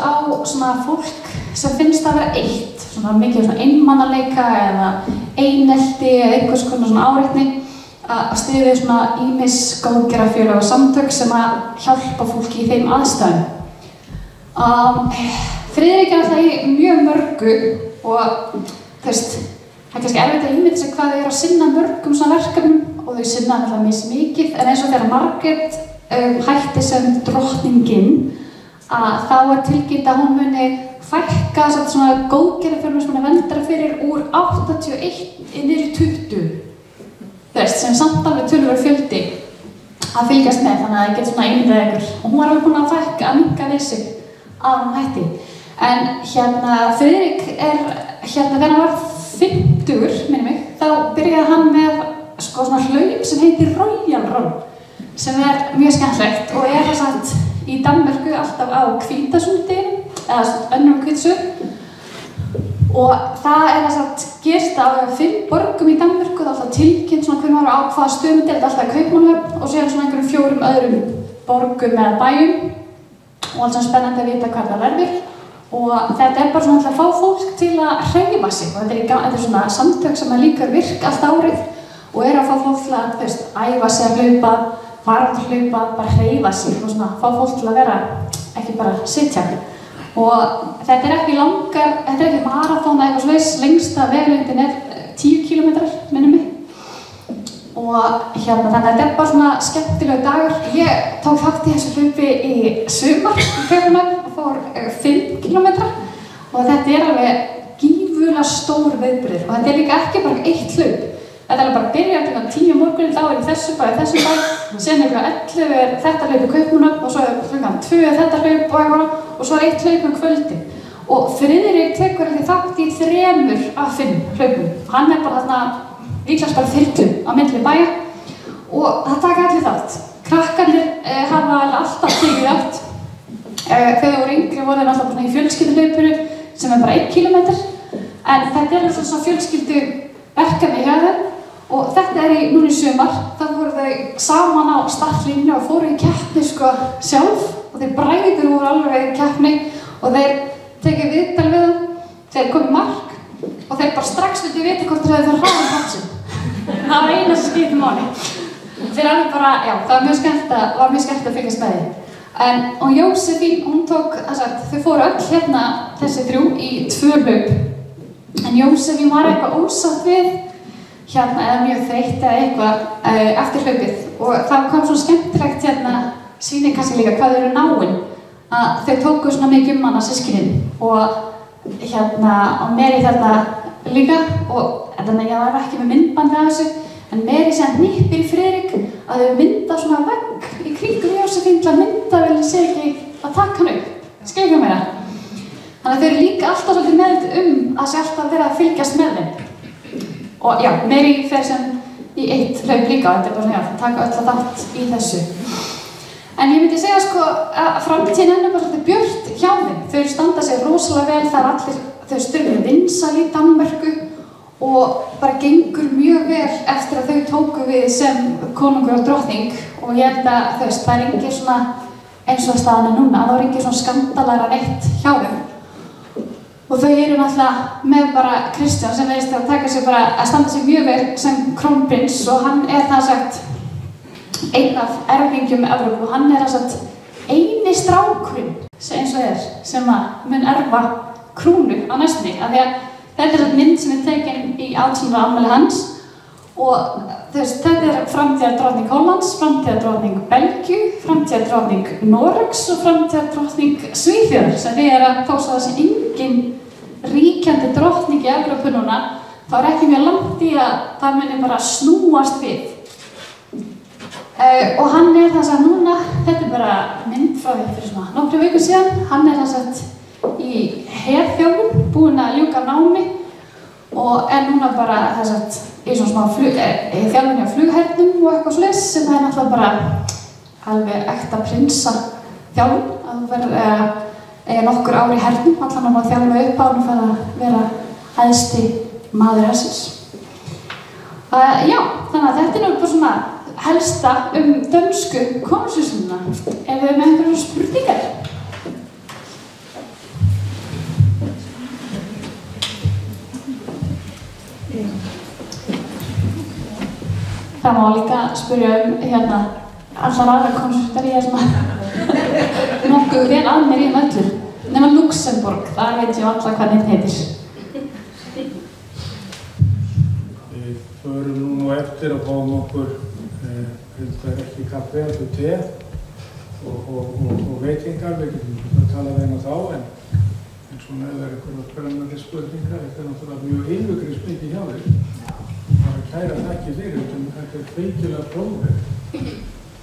fólk sem finnst að vera eitt, mikið einmannaleika eða einelti eða einhvers konar áreitni, að styðja við ýmis góðgerðarfélög og samtök sem hjálpa fólki í þeim aðstæðum. Friðrik alltaf í mjög mörgu og það er kannski erfitt að ímynda sig hvað þau eru að sinna mörgum verkefnum og þau sinna alltaf mismikið, en eins og þegar Margrét hætti sem drottningin að þá tilkynnt að hún muni fækka svona góðgerðarförmum sem hún verndara fyrir úr 81 niður í 20. Sem samt alveg töluverður fjöldi að fylgjast með, þannig að það getur svona einmitt ykkur. Og hún var alveg búin að fækka að minnka við sig á hætti. En Friðrik þegar hann var 50, minnum mig, þá byrjaði hann með svona hlaup sem heitir Royal Run, sem mjög skemmtilegt og það satt í Danmörku alltaf á Hvítasundi, eða önnum Hvítasundi. Og það satt gerst á 5 borgum í Danmörku, það alltaf tilkynnt svona hvernig maður á hvaða stöðum þetta alltaf í Kaupmannahöfn og síðan svona einhverjum 4 öðrum borgum eða bæjum og alls spennandi að vita hvað það verður. Og þetta bara svona alltaf að fá fólk til að hreyfa sig og þetta svona samtök sem líka virk allt árið og að fá fólk til að æfa sig að hlaupa, farandhlaupa, bara hreyfa sig og svona fá fólk til að vera ekki bara sitja. Og þetta ekki langar, þetta ekki marathón eða eitthvað svoleiðis, lengsta vegalengdin 10 km, minnum mig. Og þannig að þetta bara svona skemmtilegur dagur. Ég tók þátt í þessu hlaupi í sumar í Kaupmannahöfn og fór 5 km og þetta alveg gífurlega stór viðburður og þetta líka ekki bara eitt hlaup. Þetta bara að byrja kl. 10 morguninn, þá í þessu bæ, síðan kl. 11 þetta hlaup í Kaupmannahöfn og svo kl. 2 þetta hlaup og svo eitt hlaup kvöldin. Og Friðrik tekur þátt í 3 af 5 hlaupum. Hann bara þarna líklegast bara þyrlum á milli bæja og það taka allir þátt. Krakkarnir hafa alltaf tekið þátt. Þegar þeir voru yngri voru þeir alltaf í fjölskylduhlaupinu sem bara 1 km. En þetta svona fjölskylduverkefni hjá þeim og þetta núna í sumar. Þá voru þau saman á startlínu og fóru í keppni sjálf og þeir bræður voru alveg í keppni og þeir tekið viðtal við þeim. Þeir komu í mark og þeir bara strax vildu vita hvort þeir hefðu hraðan hálsinn. Það var eina sem skipti máli. Þeir alveg bara, já, það var mjög skemmt að fylgjast með þeim. Og Jósefín, hún tók, þau fóru öll þessi 3 í 2 hlaup. En Jósefín var eitthvað ósátt við, eða mjög þreytt eða eitthvað eftir hlaupið. Og það kom svona skemmtilegt sýnir kannski líka hvað þau eru náin. Að þau tóku svona mikið hana systkinin. Og Mary líka og ég var ekki með myndbandi af þessu en Mary hnippir í Friðrik að þau mynda svona vegg í kringum Jósefín til að myndavélinni sé ekki að taka hann upp. Skilja mér það? Þannig að þau eru líka alltaf svolítið meðvituð að sé alltaf vera að fylgjast með þeim. Og já, Mary fer í 1 hlaup líka og þetta bara svona, já, taka öll að þátt í þessu. En ég myndi segja að framtíðin bara svolítið björt hjá þeim. Þau standa sig rosalega vel, það allir, þau stundum vinsæl í Danmörku og bara gengur mjög vel eftir að þau tóku við sem konungur og drottning og ég held að það engin svona eins og staðan núna, það engin svona skandalara neitt hjá þeim. Og þau náttúrulega með bara Kristján sem veist að taka sig bara að standa sig mjög vel sem krónprins og hann það sagt einn af erfingjum Evrópu og hann það sagt eini strákurinn eins og sem mun erfa krúnu á næstunni af því að þetta mynd sem tekin í 18. afmæli hans og þetta framtíðardrottning Hollands, framtíðardrottning Belgíu, framtíðardrottning Noregs og framtíðardrottning Svíþjóðar sem við að tósa það sem engin ríkjandi drottning í Evrópu núna þá ekki mjög langt í að það muni bara snúast við. Og hann það sagt núna, þetta bara mynd frá fyrir svona nokkrum vikum síðan, hann það sagt í herþjálfun, búinn að ljúka námi og núna bara það sagt í svona smá þjálfun hjá flughernum og eitthvað svoleiðis sem það náttúrulega bara alveg ekta prinsa þjálfun að þú verður nokkur ár í hernum, allan að þjálfa upp á hann fyrir að vera æðsti maður hersins. Já, þannig að þetta bara svona helsta dönsku konungshúsinu. Ef við með einhverjar spurningar? Það má líka spyrja allar aðra konungshúsar ég svona nokkuð vel að mér í öllu. Nema Luxemborg, þar veit ég alltaf hvað neitt heitir. Við förum nú eftir að fáum okkur ekki kaffi, heldur te og veitingar, við getum talað um þá, en svona ef það einhverja spennandi spurningar, þetta náttúrulega mjög yfirgripsmikið hjá þér. Bara kæra þakki fyrir, þetta feikilega prófverk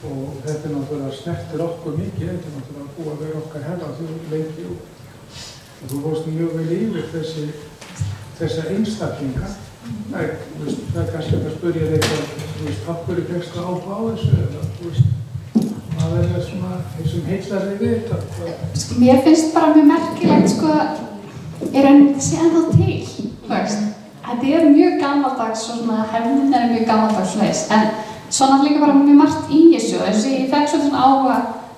og þetta náttúrulega snertir okkur mikið, þetta náttúrulega búið að vera okkar herra því lengi og þú fórst mjög vel yfir þessa einstaklinga. Það er kannski að spyrja þig af hverju fékkstu áhuga á þessu eða hvað er það svona sem heillar þig við þetta? Mér finnst bara mjög merkilegt í rauninni þessi ennþá til, Þetta mjög gamaldags og svona hefðin mjög gamaldags svoleiðis, en svona líka bara mjög margt í þessu. Ég fekk svona áhuga,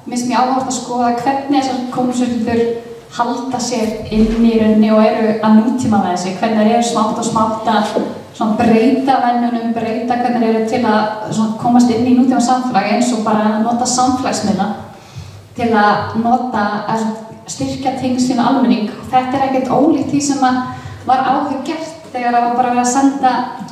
minnst mér áhugavert að skoða hvernig þessar konungsfjölskyldur halda sér inn í rauninni og eru að nútíma með þessi, hvernig þeir eru smátt og smátt að breyta venjunum, breyta hvernig þeir eru til að komast inn í nútíma samfélag eins og bara að nota samfélagsmiðla til að styrkja tengslin almenning. Þetta ekkert ólíkt því sem var áður gert þegar það var bara verið að senda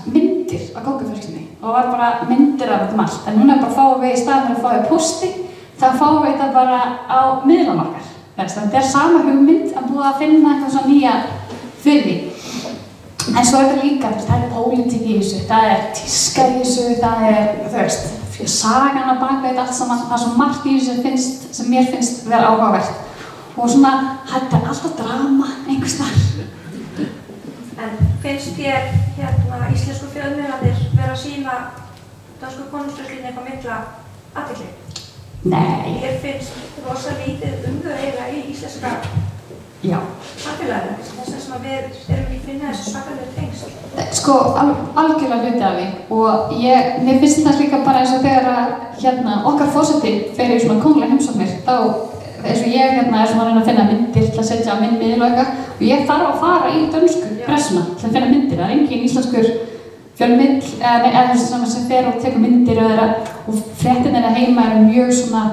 myndir á kóngafjölskyldunni og var bara myndir af þetta allt. En núna bara fáum við í staðinn að fá í pósti, þá fáum við þetta bara á miðlum okkar. Þetta sama hugmynd að búið að finna eitthvað svona nýja fyrir því. En svo þetta líka, það pólitík í þessu, það tíska í þessu, það sagan að baka þetta allt saman, það svo margt í þessu sem mér finnst vera áhugavert. Og svona, þetta alltaf drama einhvers þar. En finnst þér íslensku fjölmiðlarnir vera að sýna dönsku konungsfjölskyldunni eitthvað mikla athygli? Nei. Mér finnst rosa lítið þau eiginlega í íslenska samfélaginu, þess að við erum ekki að finna þessu svakalegu tengsl. Algjörlega hluti af því og mér finnst það líka bara eins og þegar okkar forseti fer í svona kónglega heimsóknir, þá eins og ég er svona að reyna að finna myndir til að setja á myndmiðil og eitthvað og ég þarf að fara í dönsku pressuna til að finna myndir. Það engin íslenskur fjölmiðl eða sem fer og tekur myndir og fréttirnar heima eru mjög svona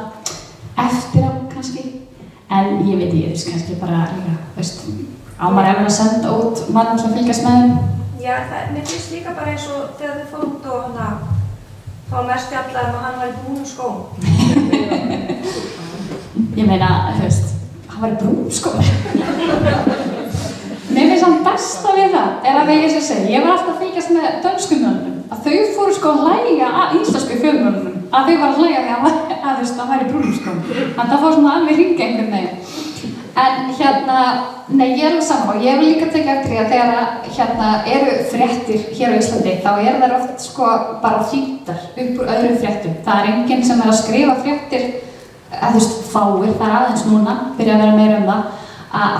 eftir á kannski, en ég veit kannski bara líka, á maður að senda út mann til að fylgjast með þeim. Já, mér finnst líka bara eins og þegar þau fóru út og þá mest fjallar að hann var í brúnum skóm. Ég meina, hann var í brúnum skóm. Mér finnst hann besta við það að ég var alltaf að fylgjast með dönsku mönnum, að þau fóru að hlæja að íslensku fjölmiðlunum, að þau var að hlæja því að hann var í brúnum skóm. En það fór svona alveg hringa einhvern veginn. En nei, ég alveg saman og ég vil líka tekja eftir því að þegar eru fréttir hér á Íslandi, þá þær oft bara þýddar upp úr öðrum fréttum. Það enginn sem að skrifa fréttir, fáir, það aðeins núna, byrja að vera meira það,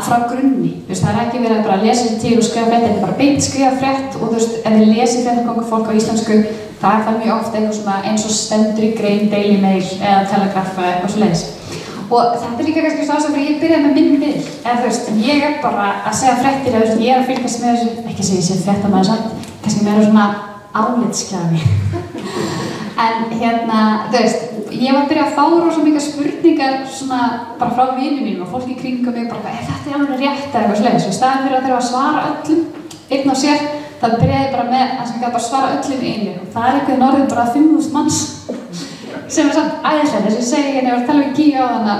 frá grunni. Það ekki verið að bara lesa sér til og skrifa frétt, þetta bara beint skrifa frétt og ef þið lesið fréttakongufólk á íslensku, það það mjög ofta eitthvað svona eins og stendur í grein, Daily Mail eða Telegraph eða eitthvað svoleiðis. Og þetta líka kannski ástæða fyrir ég byrjaði með minn miðl, ég bara að segja fréttir, ég að fylgjast með þessu, ekki að segja ég sé fréttamaður samt, kannski meira svona álitsgjafi. En ég var að byrja að fá rosa mikið spurningar svona bara frá vinum mínum og fólki kringum mig bara, þetta alveg rétt eða eitthvað svoleiðis. Í staðinn fyrir að þeirra að svara öllum einn á sér, þá byrjaði ég bara með að svara öllum einu og það eitthvað norðin bara 5.000 manns. Sem samt æðislega, þess að ég segi ég var að tala við Gíu á þannig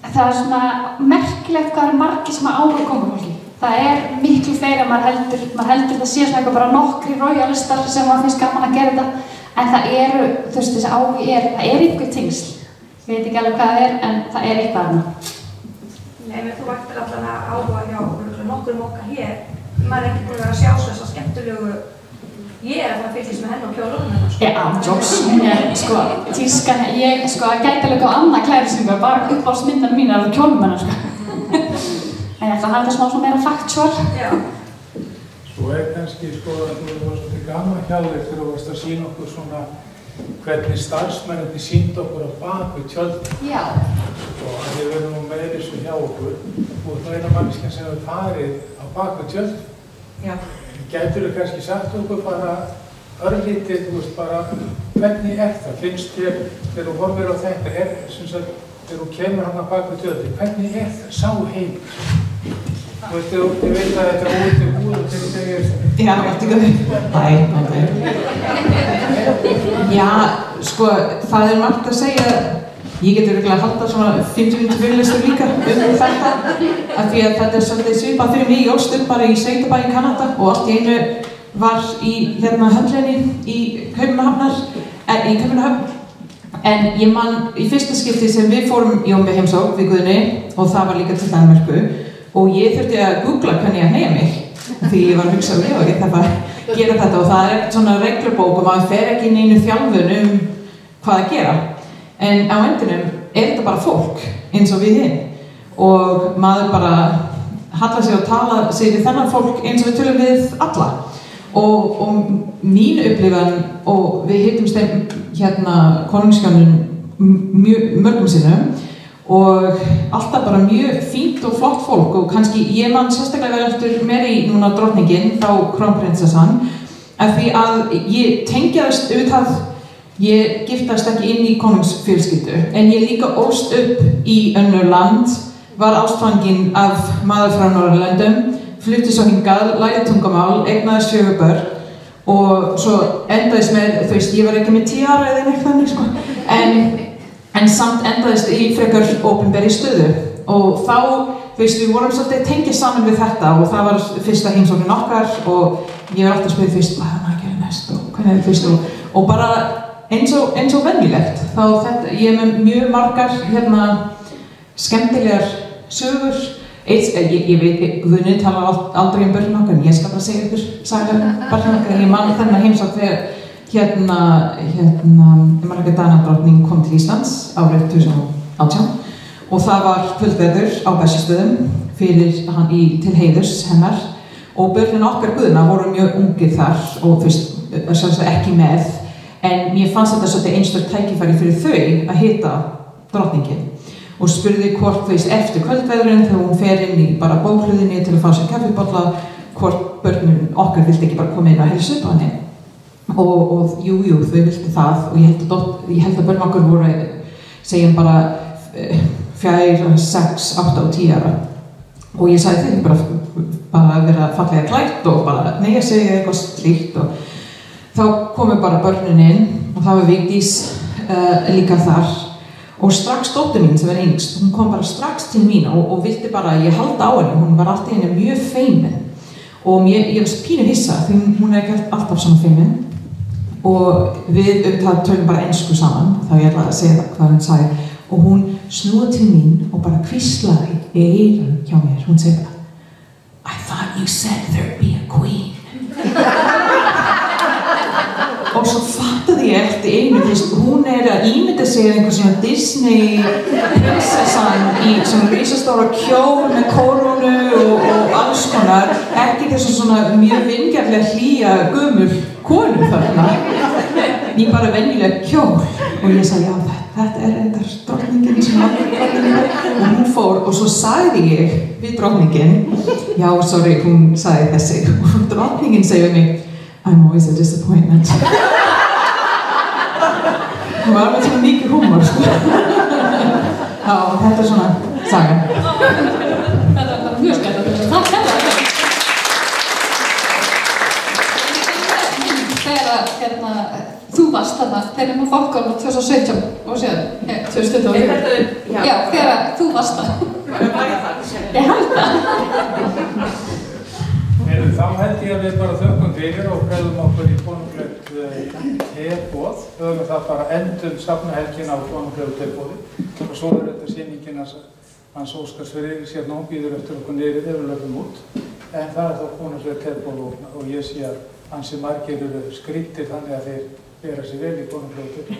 að það svona merkilegt hvað margir sem áhuga kongafólki. Það miklu fleiri að maður heldur það sé svona eitthvað bara nokkri royalistar sem maður finnst gaman að gera þetta, en það þessi áhugi það einhver tengsl. Ég veit ekki alveg hvað það en það eitthvað þarna. Nei, menn þú vaktir allan að áhuga hjá nokkurum okkar hér, maður ekki búin að sjá þessa skemmtilegu. Ég að fara að fylgjast með henn og kjólunum hennar. Já, jokes, tískan, ég gæti alveg á annað klæðisningu, bara uppáhaldsmyndarnir mínar af kjólum hennar, En ég ætla að halda smá meira factual. Já. Svo kannski, að þú var svolítið gaman hjá þér þegar þú varst að sýna okkur svona hvernig starfsmennirnir sýndu okkur á bak við tjöldin. Já. Og að við verðum með þessu hjá okkur og það eina manneskjan sem hefur farið á bak við tjöldin. Já. Gætirðu kannski sagt okkur bara örlítið, bara hvernig það? Finnst þér, þegar þú horfir á þetta, þegar þú kemur hann á bak við tjöldin, hvernig það? Sá heim? Þú veit að þetta úti húðum til þegar Já, vartu ekki Já, það margt að segja. Ég get örugglega haldið svona 50 mínútur fyrirlestur líka þetta af því að þetta svolítið svipað fyrir mig. Ég ólst upp bara í sveitabæ í Kanada og allt í einu var í höfnlinni í Kaupmannahöfn. En ég man í fyrsta skipti sem við fórum í heimsókn við Guðni og það var líka til Danmörku og ég þurfti að googla hvernig ég hneigja mig því ég var að hugsa ég var ekki að gera þetta og það er ekkert svona reglubók og maður fer ekki inn í einu þjálfun hvað að gera. En á endinum þetta bara fólk eins og við hinn og maður bara hallar sig og tala sig við þennan fólk eins og við tölum við alla. Og mín upplifan og við hittumst konungskjónin mörgum sinnum og alltaf bara mjög fínt og flott fólk og kannski ég man sérstaklega vel eftir Mary núna drottningin þá krónprinsessan af því að ég tengjaðist ég giftast ekki inn í konungsfjölskyldu en ég líka ólst upp í önnur land var ástfangin af maður frá Norðurlöndum flutti svo hingað, lærði tungumál, eignaðist 4 börn og svo endaðist með, þú veist, ég var ekki með 10 ára eða eitthvað þannig, sko. En samt endaðist í frekar opinberri stöðu og þá, þú veist, við vorum svolítið tengið saman við þetta og það var fyrsta heimsóknin okkar og ég var alltaf að spyrja, þú veist, hvað maður gerir næst og hvernig þú veist og bara eins og venjulegt. Þá þetta, ég með mjög margar, skemmtilegar sögur. Ég veit, Guðni talar aldrei börnin okkar, en ég skal bara segja ykkur saga börnin okkar. Ég man þennan heimsókn þegar ég man ekki Danadrottning kom til Íslands árið 2018 og það var kvöldveður á Bessastöðum til heiðurs hennar og börnin okkar Guðna voru mjög ungir þar og fyrst ekki með en mér fannst þetta svolítið einstök tækifæri fyrir þau að hitta drottningin og spurði hvort, þú veist, eftir kvöldveðurinn þegar hún fer inn í bara bókhlöðinni til að fá sér kaffibolla, hvort börnin okkar vildi ekki bara koma inn og heilsa upp á henni. Og jú, þau vildi það og ég held að börnin okkar voru, segjum bara 4, 6, 8 og 10 ára. Og ég sagði þau bara vera fallega klætt og bara neyja sig eitthvað slíkt og þá komu bara börnin inn og það var Vigdís líka þar. Og strax dóttir mín sem yngst, hún kom bara strax til mín og vildi bara að ég halda á henni, hún var alltaf henni mjög feimin og ég var pínu hissa því hún ekki alltaf svona feimin og við tölum bara ensku saman, þá ég ætla að segja hvað hún sagði og hún snúði til mín og bara hvíslaði í eyrun hjá mér, hún segi bara I thought you said there'd be a queen og svo fattaði ég eftir einu, hún að ímynda sig einhver svona Disney prinsessan í svona risastóra kjól með kórónu og alls konar, ekki þessu svona mjög vingjarnlega hlýja gömul konu þarna, í bara venjuleg kjól og ég sagði, já þetta þetta drottningin sem og hún fór og svo sagði ég við drottningin, já sorry, hún sagði þessi og drottningin segði mig I'm always a disappointment. Hún var alveg svona mikið húmor, sko. Já, þetta svona saga. Þetta var mjög skemmtilegt. Takk fyrir. Þegar þú varst þarna, þegar maður fólk 2017 og síðan 2020. Já, þegar þú varst það. Ég held það. Þá held ég að við bara þökkum fyrir og bregðum okkur í konunglegt teboð. Höfum það bara endum safnahelgina á konunglegu teboði. Og svo þetta sýningin hans Óskars fyrir sérna hún býður eftir okkur niður þegar við lögum út. En það þá konunglegu teboð og ég sé að ansi margir eru skrýttir þannig að þeir bera sig vel í konunglegu teboði.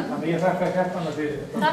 Þannig ég þakka hjartanlega fyrir þetta.